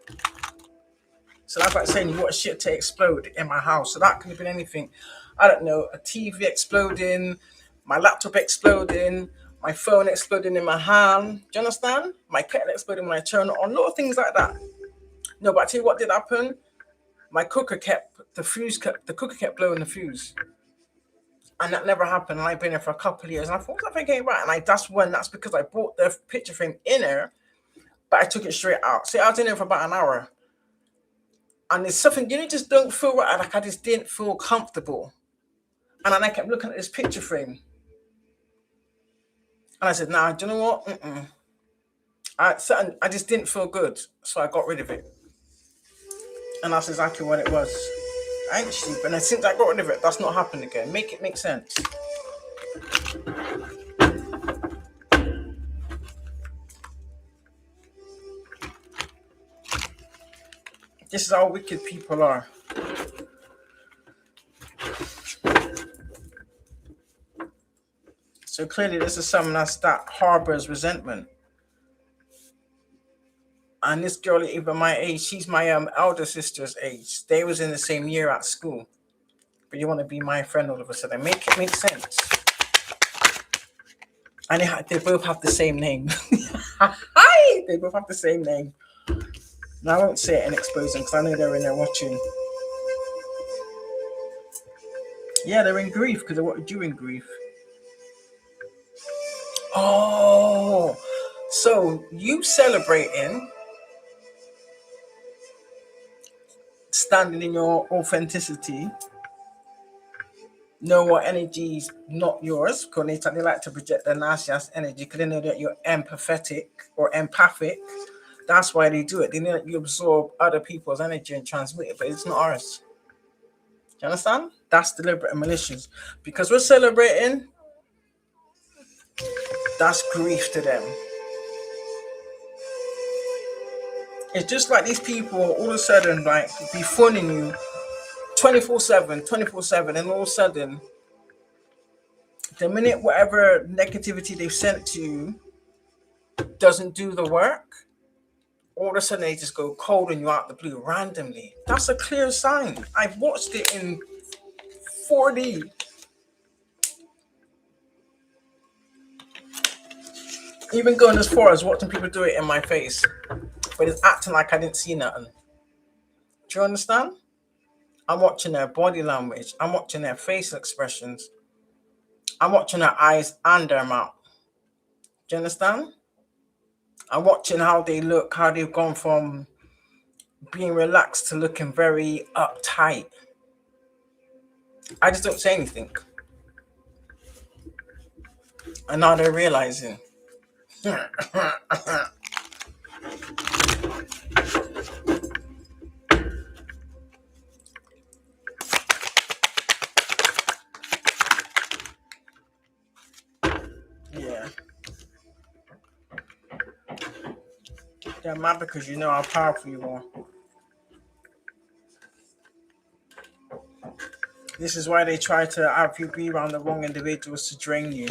So that's like saying you want shit to explode in my house. So that could have been anything. I don't know, a TV exploding, my laptop exploding, my phone exploding in my hand. Do you understand? My kettle exploding when I turn it on. Little things like that. No, but I tell you what did happen. My cooker kept blowing the fuse. And that never happened. And I've been here for a couple of years. And I thought, that ain't right. And that's because I bought the picture frame in there, but I took it straight out. So I was in there for about an hour. And there's something, just don't feel right. Like I just didn't feel comfortable. And then I kept looking at this picture frame. And I said, nah, do you know what? I just didn't feel good. So I got rid of it. And that's exactly what it was. I ain't cheap. And since I got rid of it, that's not happened again. Make it make sense. This is how wicked people are. So clearly this is someone that harbors resentment. And this girl is even my age. She's my elder sister's age. They was in the same year at school. But you want to be my friend all of a sudden. Make it make sense. And they both have the same name. They both have the same name. Now I won't say it and expose them because I know they're in there watching. Yeah, they're in grief because they're what you in grief. Oh, so you celebrating standing in your authenticity, know what energy is not yours, because they like to project their nasty ass energy because they know that you're empathetic or empathic. That's why they do it. They know that you absorb other people's energy and transmit it, but it's not ours. Do you understand? That's deliberate and malicious. Because we're celebrating, that's grief to them. It's just like these people all of a sudden like be phoning you 24/7, and all of a sudden, the minute whatever negativity they've sent to you doesn't do the work, all of a sudden they just go cold on you out the blue randomly. That's a clear sign. I've watched it in 4D. Even going as far as watching people do it in my face, but it's acting like I didn't see nothing. Do you understand? I'm watching their body language. I'm watching their facial expressions. I'm watching their eyes and their mouth. Do you understand? I'm watching how they look, how they've gone from being relaxed to looking very uptight. I just don't say anything. And now they're realizing. Yeah. They're mad because you know how powerful you are. This is why they try to have you be around the wrong individuals to drain you.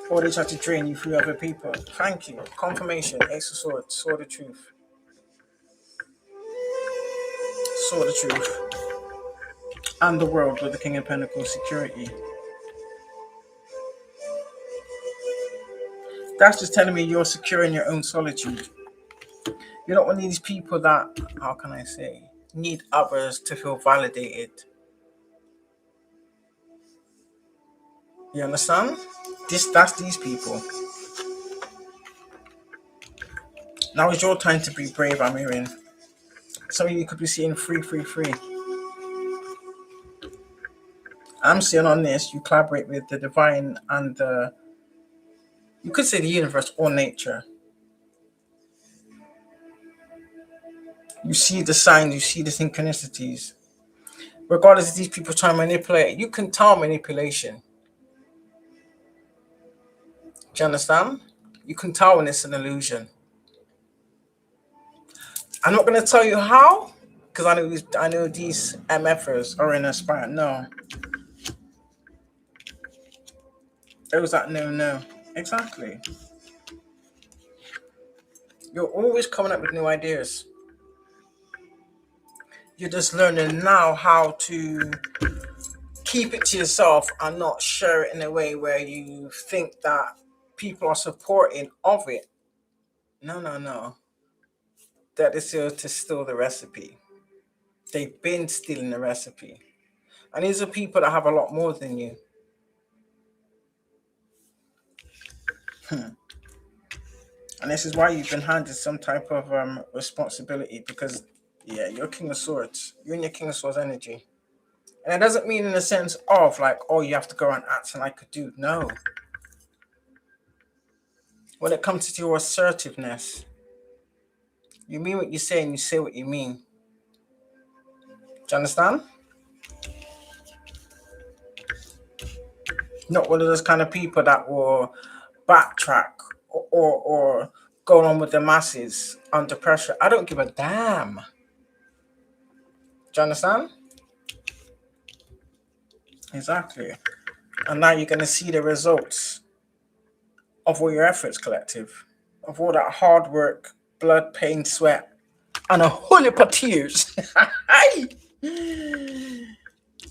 Or they try to drain you through other people. Thank you. Confirmation. Ace of Swords. Saw the truth. Saw the truth. And the world with the King of Pentacles. Security. That's just telling me you're secure in your own solitude. You're not one of these people that, how can I say, need others to feel validated. You understand? That's these people. Now is your time to be brave, I'm hearing. Some of you could be seeing 333. I'm seeing on this, you collaborate with the divine and the, you could say the universe or nature. You see the signs, you see the synchronicities. Regardless of these people trying to manipulate, you can tell manipulation. Do you understand? You can tell when it's an illusion. I'm not going to tell you how, because I know these MFers are in a spot. No. It was that no. Exactly. You're always coming up with new ideas. You're just learning now how to keep it to yourself and not share it in a way where you think that people are supporting of it. No. That is to steal the recipe. They've been stealing the recipe. And these are people that have a lot more than you. And this is why you've been handed some type of responsibility because, yeah, you're King of Swords. You're in your King of Swords energy. And it doesn't mean in the sense of like, oh, you have to go around acting like a dude. No. When it comes to your assertiveness, you mean what you say and you say what you mean. Do you understand? Not one of those kind of people that will backtrack or go on with the masses under pressure. I don't give a damn. Do you understand? Exactly. And now you're going to see the results of all your efforts, collective, of all that hard work, blood, pain, sweat, and a whole heap of tears.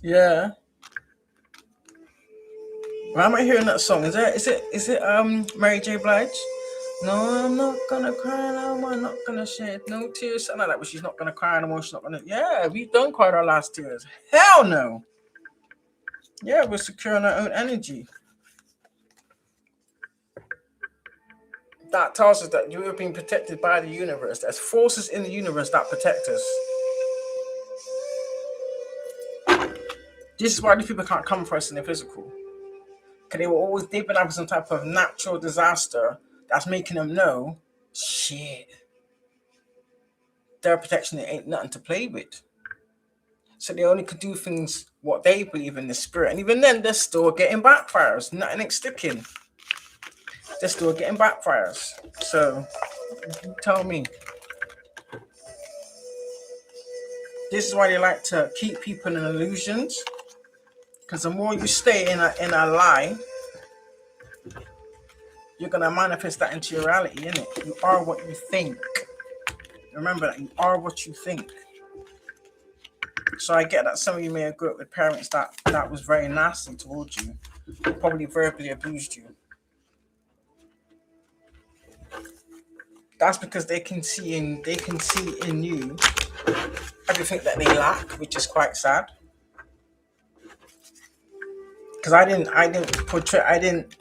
Yeah. Why am I hearing that song? Is it Mary J. Blige? No, I'm not gonna cry no more. I'm not gonna shed no tears. Something like that, but she's not gonna cry no more. She's not gonna. Yeah, we've done quite our last tears. Hell no. Yeah, we're securing our own energy. That tells us that you are being protected by the universe. There's forces in the universe that protect us. This is why these people can't come for us in the physical. Because they've been having some type of natural disaster that's making them know, shit, their protection ain't nothing to play with. So they only could do things what they believe in the spirit. And even then, they're still getting backfires. Nothing sticking. They're still getting backfires. So, tell me. This is why they like to keep people in illusions. Because the more you stay in a lie, you're going to manifest that into your reality, innit? You are what you think. Remember that you are what you think. So I get that some of you may have grew up with parents that was very nasty towards you. Probably verbally abused you. that's because they can see in you everything that they lack, which is quite sad. Because I didn't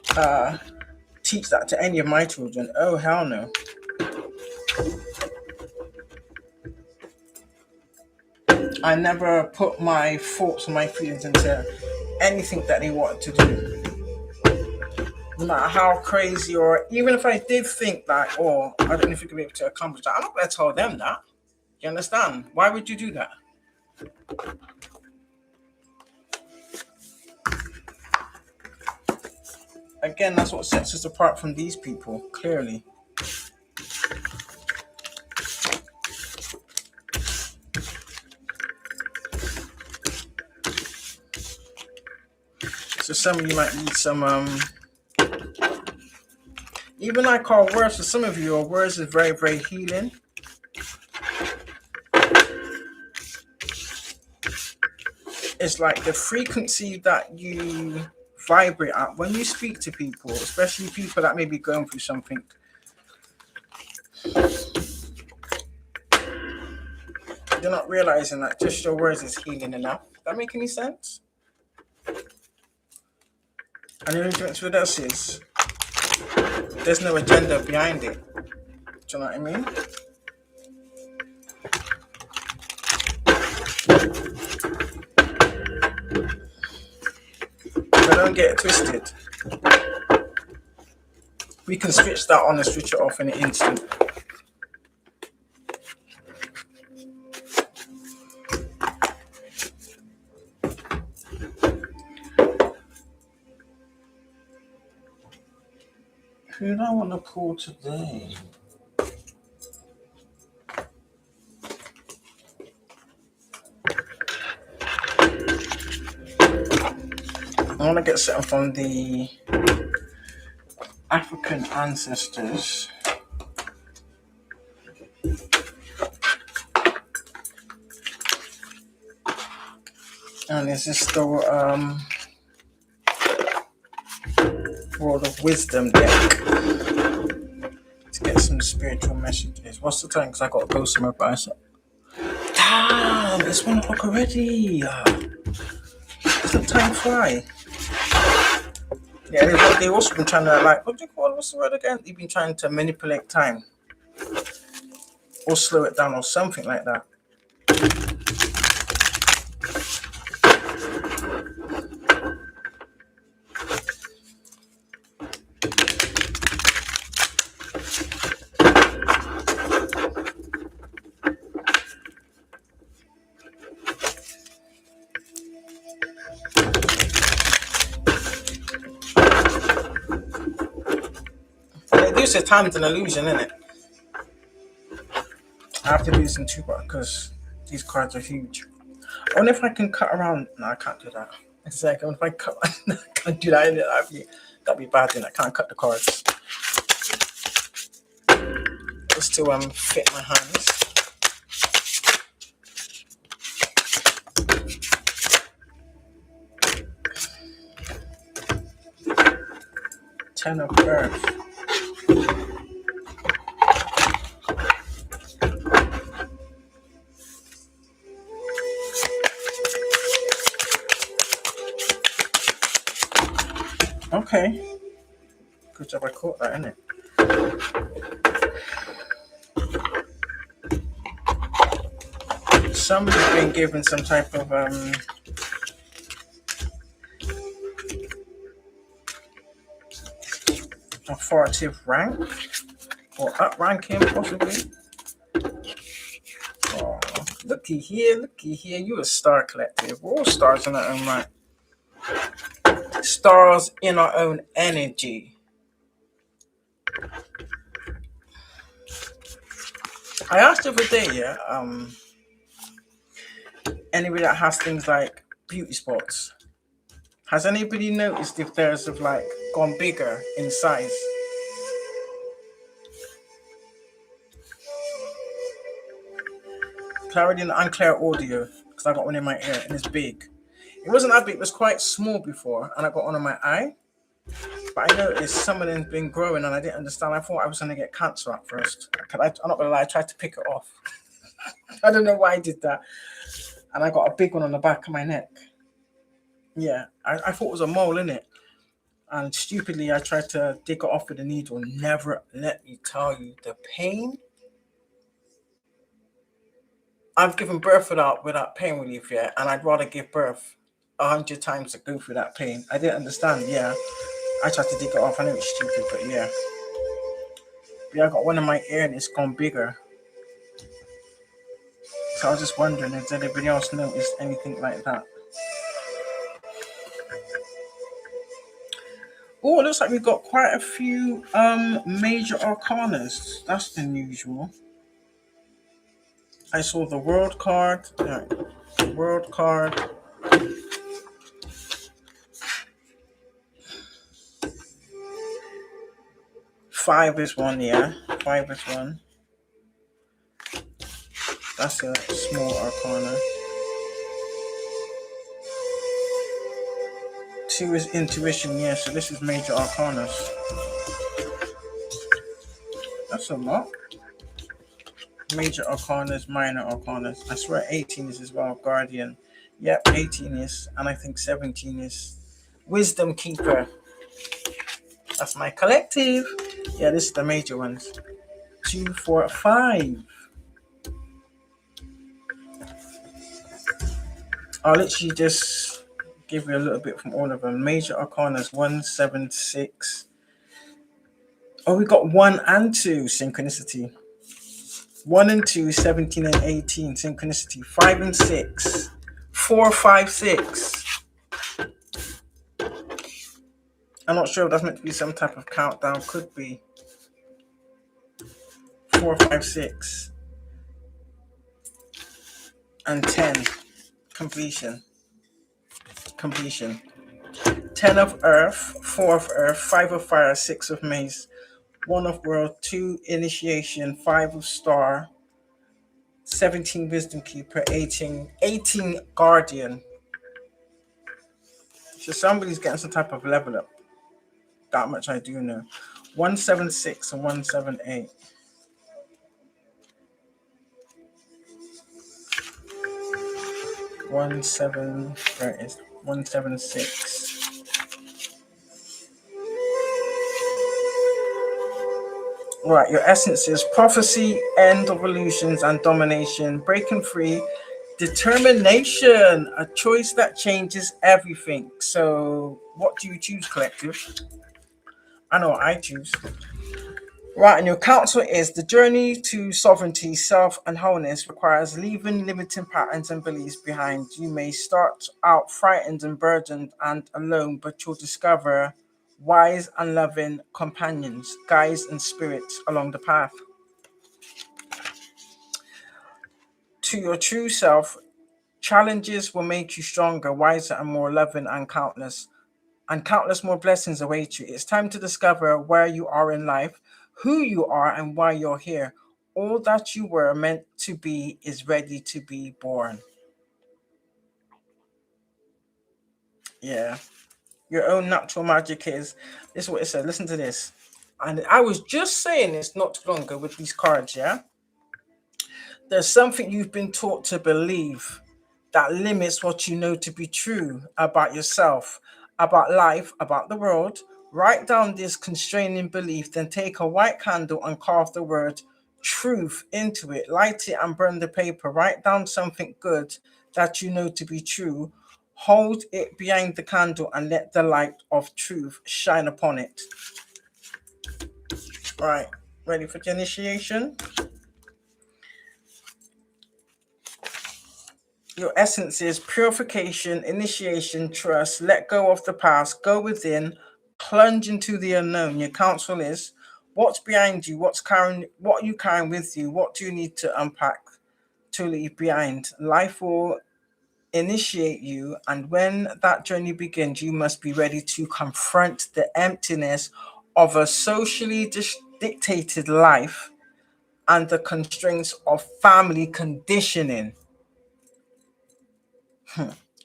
teach that to any of my children. Oh hell no. I never put my thoughts and my feelings into anything that they wanted to do. No matter how crazy, or even if I did think that, or I don't know if you could be able to accomplish that, I'm not going to tell them that. You understand? Why would you do that? Again, that's what sets us apart from these people, clearly. So some of you might need some, even like our words, for some of you, our words is very, very healing. It's like the frequency that you vibrate at when you speak to people, especially people that may be going through something. You're not realizing that just your words is healing enough. Does that make any sense? And the difference with us is there's no agenda behind it. Do you know what I mean? But don't get it twisted. We can switch that on and switch it off in an instant. Who do I want to pull today? I want to get something from the African ancestors. And this is the World of Wisdom deck. Let's get some spiritual messages. What's the time? Because I got to go somewhere by myself. Damn, it's 1 o'clock already. Does the time fly? Yeah, they've also been trying to, like, what do you call it? What's the word again? They've been trying to manipulate time. Or slow it down or something like that. Say time is an illusion, isn't it? I have to do this in 2 parts because these cards are huge. I wonder if I can cut around. No, I can't do that. It's like, if I cut, I can't do that. That'd be bad. Then I can't cut the cards. Just to fit my hands. Ten of Earth. Okay. Good job I caught that, innit? Somebody's been given some type of authoritative rank or up-ranking possibly. Oh, looky here, you a star collective. We're all stars in our own right. Stars in our own energy. I asked the other day, anybody that has things like beauty spots, has anybody noticed if theirs have like gone bigger in size? Clarity and unclear audio, because I got one in my ear and it's big. It wasn't that big, it was quite small before, and I got one on my eye. But I noticed some of them's been growing and I didn't understand. I thought I was going to get cancer at first. I'm not going to lie, I tried to pick it off. I don't know why I did that. And I got a big one on the back of my neck. Yeah, I thought it was a mole in it. And stupidly, I tried to dig it off with a needle. Never, let me tell you, the pain. I've given birth without pain relief yet, and I'd rather give birth 100 times to go through that pain. I didn't understand. Yeah, I tried to dig it off. I know it's stupid, but yeah. Yeah, I got one in my ear and it's gone bigger. So I was just wondering if anybody else noticed anything like that. Oh, it looks like we've got quite a few major arcanas. That's unusual. I saw the world card. World card. Five is one, yeah. Five is one. That's a small arcana. Two is intuition, yeah. So this is major arcanas. That's a lot. Major arcanas, minor arcanas. I swear 18 is as well. Guardian. Yep, 18 is. And I think 17 is Wisdom Keeper. That's my collective. Yeah, this is the major ones. 2, 4, 5. I'll literally just give you a little bit from all of them. Major arcanas 1, 7, 6. Oh, we got 1 and 2 synchronicity. 1 and 2, 17 and 18 synchronicity. 5 and 6. 4, 5, 6. I'm not sure if that's meant to be some type of countdown. Could be. 4, 5, 6. And 10. Completion. 10 of earth, 4 of earth, 5 of fire, 6 of mace, 1 of world, 2 initiation, 5 of star, 17 wisdom keeper, 18 guardian. So somebody's getting some type of level up. That much I do know. 176 and 178. There it is. 176. Right, your essence is prophecy, end of illusions and domination, breaking free, determination, a choice that changes everything. So, what do you choose, collective? I know what I choose. Right, and your counsel is the journey to sovereignty, self, and wholeness requires leaving limiting patterns and beliefs behind. You may start out frightened and burdened and alone, but you'll discover wise and loving companions, guides, and spirits along the path. To your true self, challenges will make you stronger, wiser, and more loving, and countless more blessings await you. It's time to discover where you are in life, who you are, and why you're here. All that you were meant to be is ready to be born. Yeah. Your own natural magic is. This is what it said. Listen to this. And I was just saying this not too long ago with these cards, yeah? There's something you've been taught to believe that limits what you know to be true about yourself, about life, about the world. Write down this constraining belief, then take a white candle and carve the word truth into it. Light it and burn the paper. Write down something good that you know to be true. Hold it behind the candle and let the light of truth shine upon it. All right, ready for the initiation? Your essence is purification, initiation, trust, let go of the past, go within, plunge into the unknown. Your counsel is what's behind you, what you carrying with you, what do you need to unpack to leave behind. Life will initiate you, and when that journey begins, you must be ready to confront the emptiness of a socially dictated life and the constraints of family conditioning.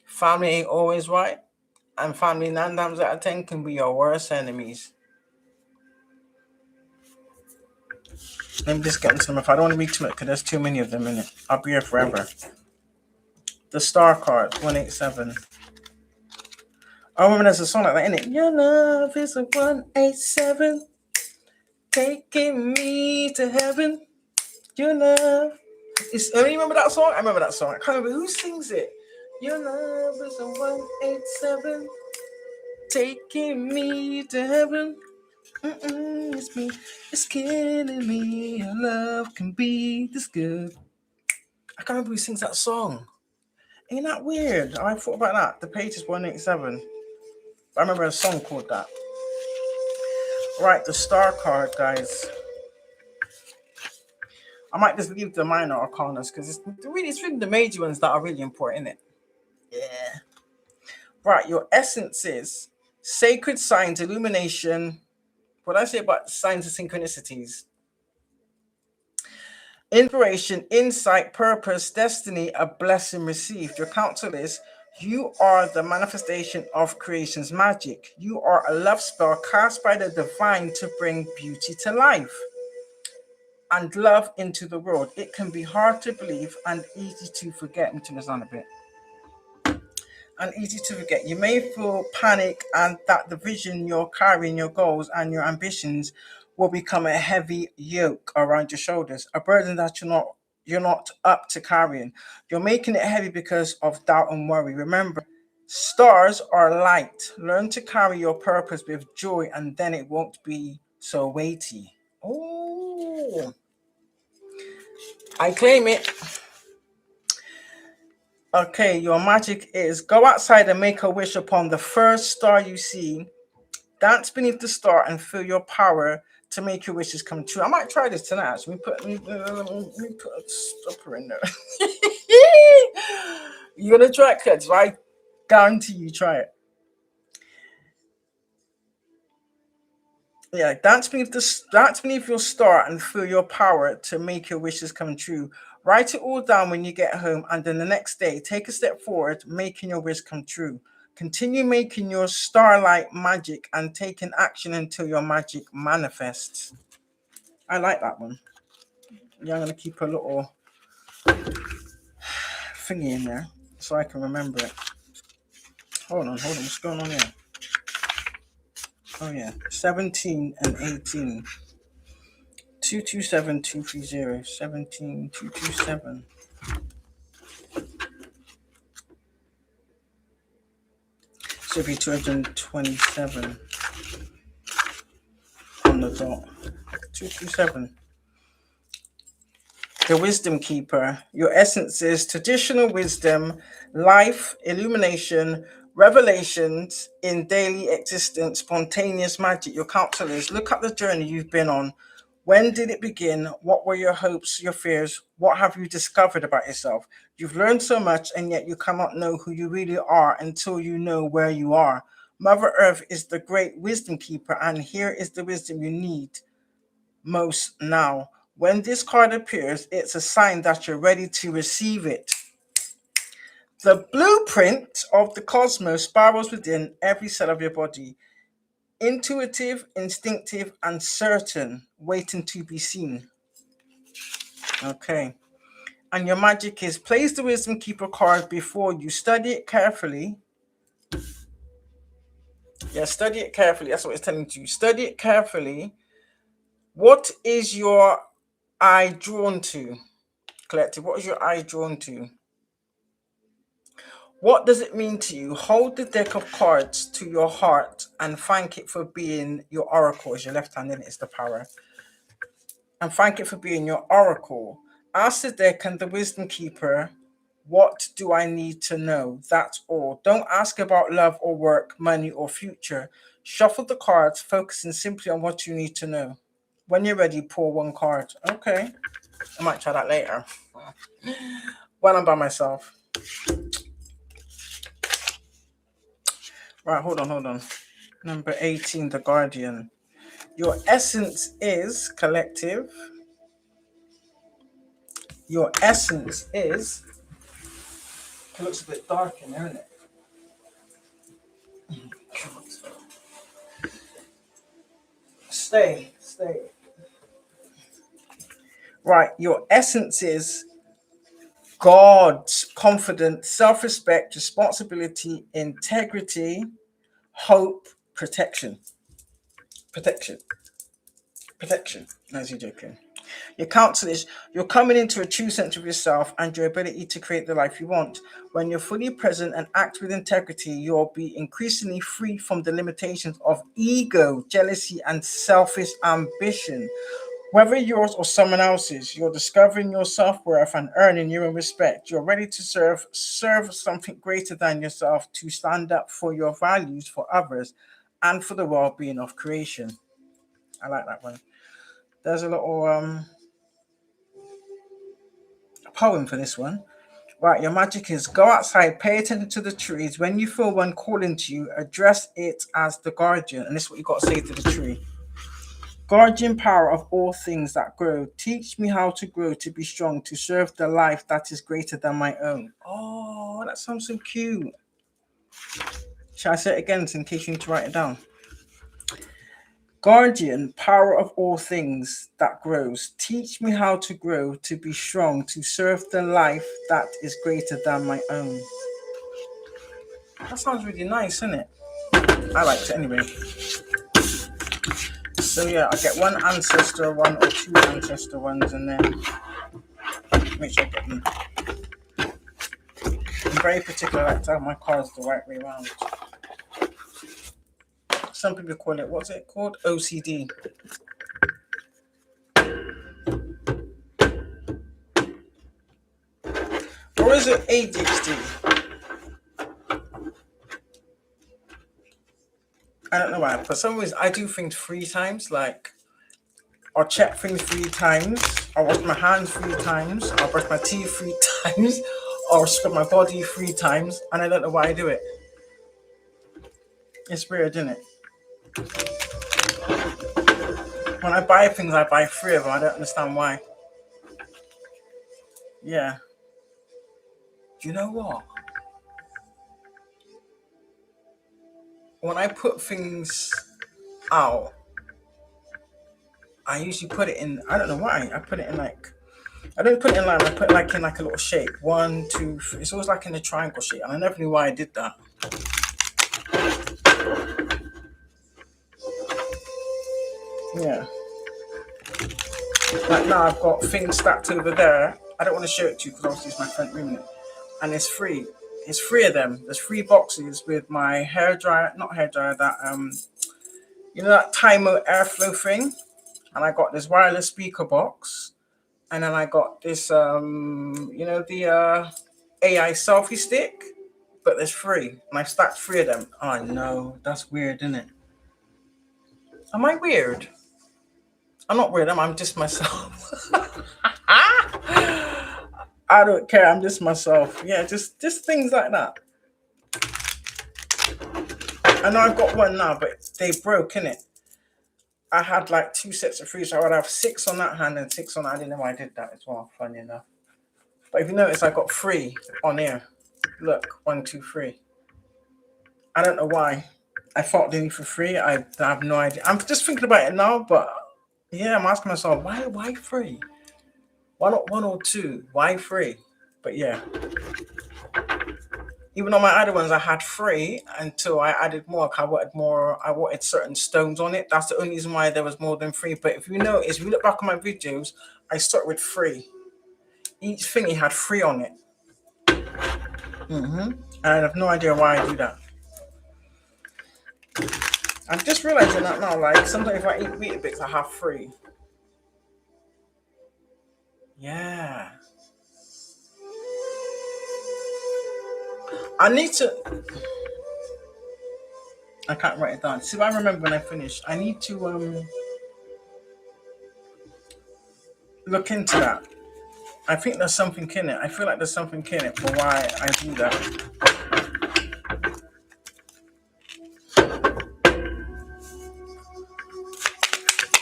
Family ain't always right, and family 9 times out of 10 can be your worst enemies. Let me just get into them. If I don't want to read too much, because there's too many of them in it. I'll be here forever. The Star card, 187. I remember there's a song like that in it. Your love is a 187, taking me to heaven. Your love is. You remember that song? I remember that song. I can't remember who sings it. Your love is a 187, taking me to heaven. It's me. It's killing me. Your love can be this good. I can't remember who sings that song. Ain't that weird? I thought about that. The page is 187. I remember a song called that. Right, the Star card, guys. I might just leave the minor arcanas because it's really the major ones that are really important, isn't it? Yeah. Right, your essences, sacred signs, illumination. What did I say about signs of synchronicities? Inspiration, insight, purpose, destiny, a blessing received. Your counsel is, you are the manifestation of creation's magic. You are a love spell cast by the divine to bring beauty to life and love into the world. It can be hard to believe and easy to forget. Let me turn this on a bit. And easy to forget. You may feel panic and that the vision you're carrying, your goals and your ambitions will become a heavy yoke around your shoulders, a burden that you're not up to carrying. You're making it heavy because of doubt and worry. Remember, stars are light. Learn to carry your purpose with joy and then it won't be so weighty. Oh, I claim it. Okay, your magic is go outside and make a wish upon the first star you see. Dance beneath the star and feel your power to make your wishes come true. I might try this tonight. Actually, let me put a stopper in there. You're gonna try it, kids, right? Guarantee you try it. Yeah, dance beneath your star and feel your power to make your wishes come true. Write it all down when you get home, and then the next day, take a step forward, making your wish come true. Continue making your starlight magic and taking action until your magic manifests. I like that one. Yeah, I'm gonna keep a little thingy in there so I can remember it. Hold on. What's going on here? Oh yeah, 17 and 18. 227 230 17 227. Should be 227 on the dot. 227. The Wisdom Keeper. Your essence is traditional wisdom, life, illumination, revelations in daily existence, spontaneous magic. Your counsel is look at the journey you've been on. When did it begin? What were your hopes, your fears? What have you discovered about yourself? You've learned so much, and yet you cannot know who you really are until you know where you are. Mother Earth is the great wisdom keeper, and here is the wisdom you need most now. When this card appears, it's a sign that you're ready to receive it. The blueprint of the cosmos spirals within every cell of your body. Intuitive, instinctive, and certain, waiting to be seen. Okay. And your magic is place the Wisdom Keeper card before you. Study it carefully. Yeah, study it carefully. That's what it's telling you. Study it carefully. What is your eye drawn to? Collective, what is your eye drawn to? What does it mean to you? Hold the deck of cards to your heart and thank it for being your oracle. As your left hand in it is the power. And thank it for being your oracle. Ask the deck and the Wisdom Keeper, what do I need to know? That's all. Don't ask about love or work, money or future. Shuffle the cards, focusing simply on what you need to know. When you're ready, pull one card. Okay. I might try that later. When I'm by myself. Right, hold on. Number 18, the Guardian. Your essence is collective. Your essence is. It looks a bit dark in there, isn't it? Stay. Right, your essence is God's confidence, self-respect, responsibility, integrity, hope, protection. Protection. As you're joking. Your counsel is you're coming into a true sense of yourself and your ability to create the life you want. When you're fully present and act with integrity, you'll be increasingly free from the limitations of ego, jealousy, and selfish ambition. Whether yours or someone else's, you're discovering your self-worth and earning your own respect. You're ready to serve something greater than yourself, to stand up for your values, for others, and for the well-being of creation. I like that one. There's a little poem for this one. Right, your magic is go outside, pay attention to the trees. When you feel one calling to you, address it as the guardian. And this is what you got to say to the tree. Guardian power of all things that grow, teach me how to grow, to be strong, to serve the life that is greater than my own. Oh, that sounds so cute. Shall I say it again in case you need to write it down? Guardian power of all things that grows, teach me how to grow, to be strong, to serve the life that is greater than my own. That sounds really nice, isn't it? I liked it anyway. So yeah, I get one ancestor one or two ancestor ones, and then make sure I get them. I'm very particular, I like to have my cards the right way around. Some people call it, what's it called? OCD. Or is it ADHD? I don't know why. For some reason, I do things 3 times. Like, I'll check things 3 times. I'll wash my hands 3 times. I'll brush my teeth 3 times. I'll scrub my body 3 times. And I don't know why I do it. It's weird, isn't it? When I buy things, I buy 3 of them. I don't understand why. Yeah. Do you know what? When I put things out, I usually put it in, I don't know why, I put it in like, I don't put it in line, I put it like in like a little shape. 1, 2, 3. It's always like in a triangle shape, and I never knew why I did that. Yeah. Like now I've got things stacked over there. I don't want to show it to you because obviously it's my front room. And it's 3. It's 3 of them. There's 3 boxes with my hairdryer, not hairdryer, that you know that Tymo airflow thing? And I got this wireless speaker box. And then I got this you know, the AI selfie stick. But there's 3. And I stacked 3 of them. Oh no, that's weird, isn't it? Am I weird? I'm not weird, I'm just myself. I don't care, I'm just myself. Yeah, just things like that. I know I've got one now, but they broke, innit? I had like 2 sets of 3, so I would have 6 on that hand and 6 on that. I didn't know why I did that as well, funny enough. But if you notice, I got 3 on here. Look, 1, 2, 3. I don't know why. I fought the need for 3. I have no idea. I'm just thinking about it now, but yeah, I'm asking myself, why 3? Why not 1 or 2? Why 3? But yeah. Even on my other ones, I had 3 until I added more. I wanted certain stones on it. That's the only reason why there was more than 3. But if you notice, if you look back on my videos, I start with 3. Each thingy had 3 on it. And I have no idea why I do that. I'm just realizing that now. Like sometimes if I eat Weetabix, I have 3. Yeah. I need to. I can't write it down. See if I remember when I finish. I need to look into that. I think there's something in it. I feel like there's something in it for why I do that.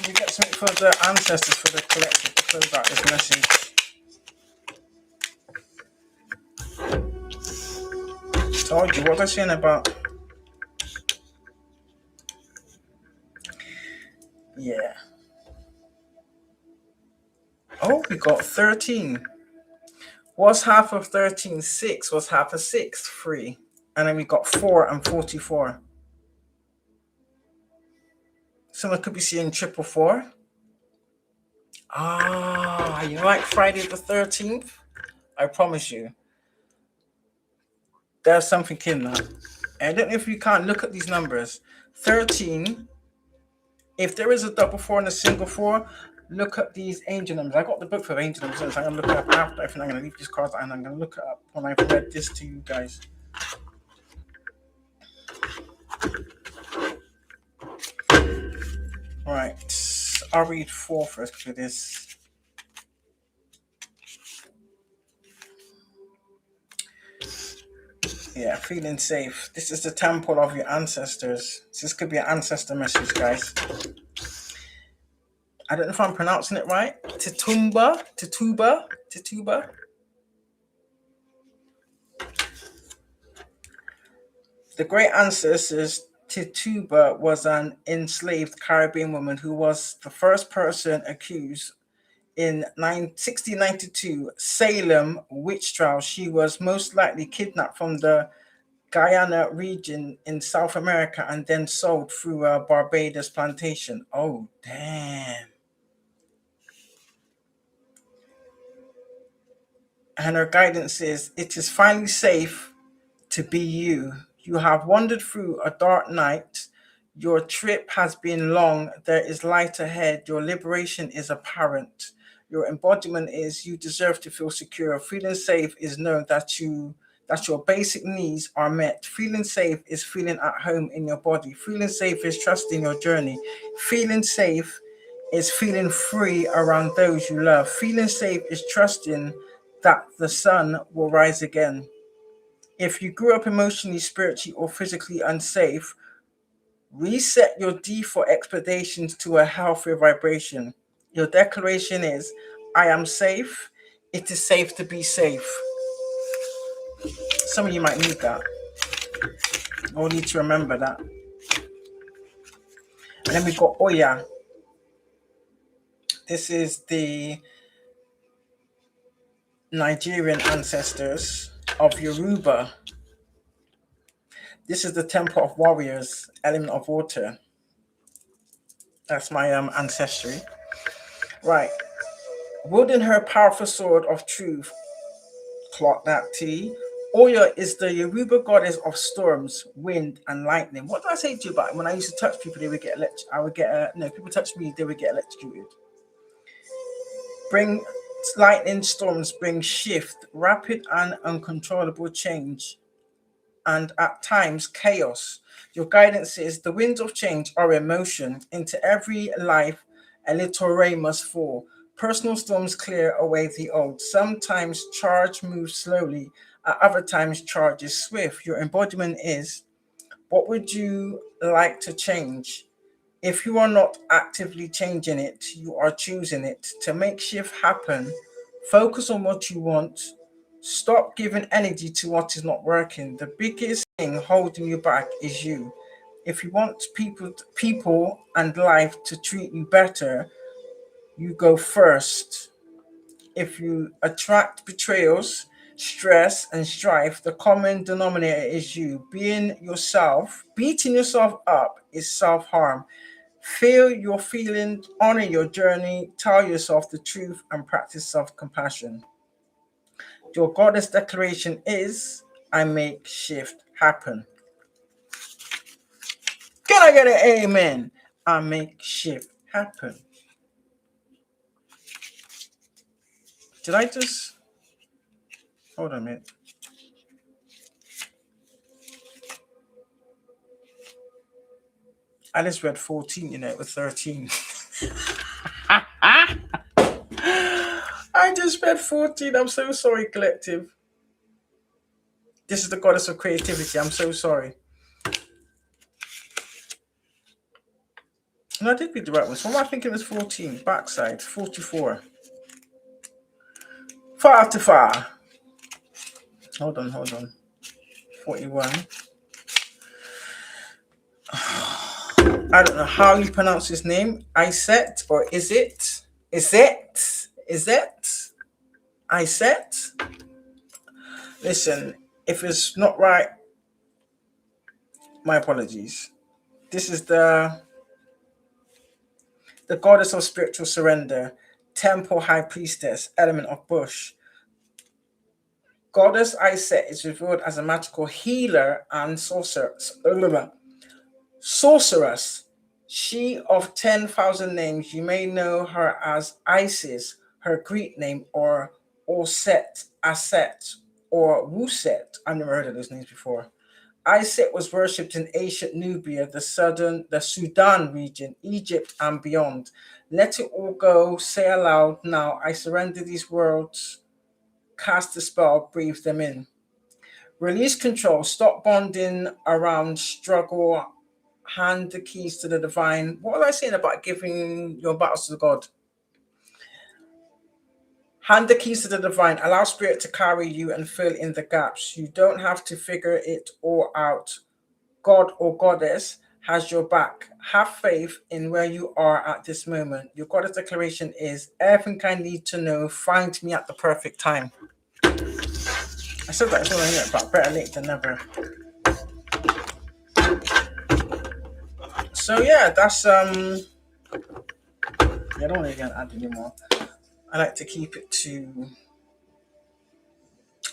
We get something for the ancestors for the collective to close out this message. Told you, what was I saying about Yeah. Oh, we got 13. What's half of 13? 6. What's half of 6? 3. And then we got 4 and 44. Someone could be seeing 444. Ah, you like Friday the 13th? I promise you. There's something in that. I don't know if you can't look at these numbers. 13. If there is a double 4 and a single 4, look at these angel numbers. I got the book for angel numbers, so I'm going to look it up after. I think I'm going to leave these cards and I'm going to look it up when I've read this to you guys. Right. I'll read 4 first for this. Yeah, feeling safe. This is the temple of your ancestors. This could be an ancestor message, guys. I don't know if I'm pronouncing it right. Tituba. The great ancestors. Tituba was an enslaved Caribbean woman who was the first person accused in 1692 Salem witch trial. She was most likely kidnapped from the Guyana region in South America and then sold through a Barbados plantation. Oh, damn. And her guidance is, it is finally safe to be you. You have wandered through a dark night. Your trip has been long. There is light ahead. Your liberation is apparent. Your embodiment is you deserve to feel secure. Feeling safe is knowing that your basic needs are met. Feeling safe is feeling at home in your body. Feeling safe is trusting your journey. Feeling safe is feeling free around those you love. Feeling safe is trusting that the sun will rise again. If you grew up emotionally, spiritually, or physically unsafe, reset your default expectations to a healthier vibration. Your declaration is, I am safe. It is safe to be safe. Some of you might need that. Or need to remember that. And then we've got Oya. This is the Nigerian ancestors of Yoruba. This is the temple of warriors, element of water. That's my ancestry. Right. Wielding her powerful sword of truth, clock that T. Oya is the Yoruba goddess of storms, wind, and lightning. What did I say to you about when I used to touch people? They would get people touch me, they would get electrocuted. Bring lightning storms, bring shift, rapid and uncontrollable change, and at times chaos. Your guidance is the winds of change are emotion. Into every life, a little rain must fall. Personal storms clear away the old. Sometimes charge moves slowly, at other times charge is swift. Your embodiment is, what would you like to change? If you are not actively changing it, you are choosing it. To make shift happen, focus on what you want. Stop giving energy to what is not working. The biggest thing holding you back is you. If you want people and life to treat you better, you go first. If you attract betrayals, stress, and strife, the common denominator is you. Beating yourself up is self-harm. Feel your feelings, honor your journey, tell yourself the truth, and practice self-compassion. Your goddess declaration is, I make shift happen. Can I get an amen? I make shift happen. Did I just... Hold on a minute. I just read 14, it was 13. I just read 14. I'm so sorry, collective. This is the goddess of creativity. I'm so sorry. No, I did read the right one. So what am I thinking? It was 14. Backside, 44. Far to far. Hold on. 41. I don't know how you pronounce his name. Iset, or is it? Is it? Is it? Iset? Listen, if it's not right, my apologies. This is the goddess of spiritual surrender, temple high priestess, element of bush. Goddess Iset is revealed as a magical healer and sorceress. She of 10,000 names, you may know her as Isis, her Greek name, or Orset, Aset, or Wuset. I've never heard of those names before. Iset was worshipped in ancient Nubia, the Sudan region, Egypt, and beyond. Let it all go, say aloud now, I surrender these worlds, cast the spell, breathe them in. Release control, stop bonding around struggle, hand the keys to the divine. What was I saying about giving your battles to God? Hand the keys to the divine, allow spirit to carry you and fill in the gaps. You don't have to figure it all out. God or goddess has your back. Have faith in where you are at this moment. Your goddess declaration is everything I need to know. Find me at the perfect time. I said that it's all in it, but better late than never. So yeah, that's I don't want to get add anymore. I like to keep it to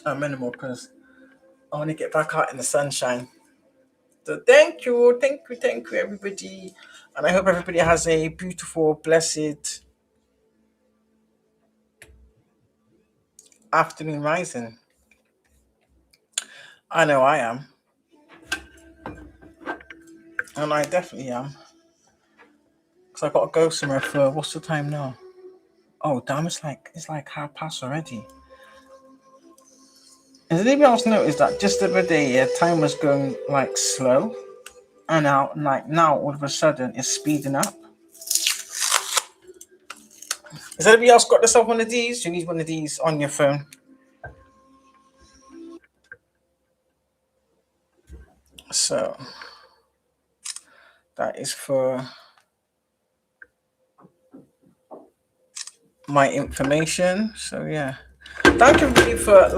a minimal because I want to get back out in the sunshine. So thank you, everybody, and I hope everybody has a beautiful, blessed afternoon rising. I know I am, and I definitely am, because I got to go somewhere for what's the time now? Oh damn! It's like 1:30 already. Has anybody else noticed that just the other day, yeah, time was going like slow, and now all of a sudden it's speeding up. Has anybody else got yourself one of these? You need one of these on your phone. So that is for my information. So yeah, thank you everybody for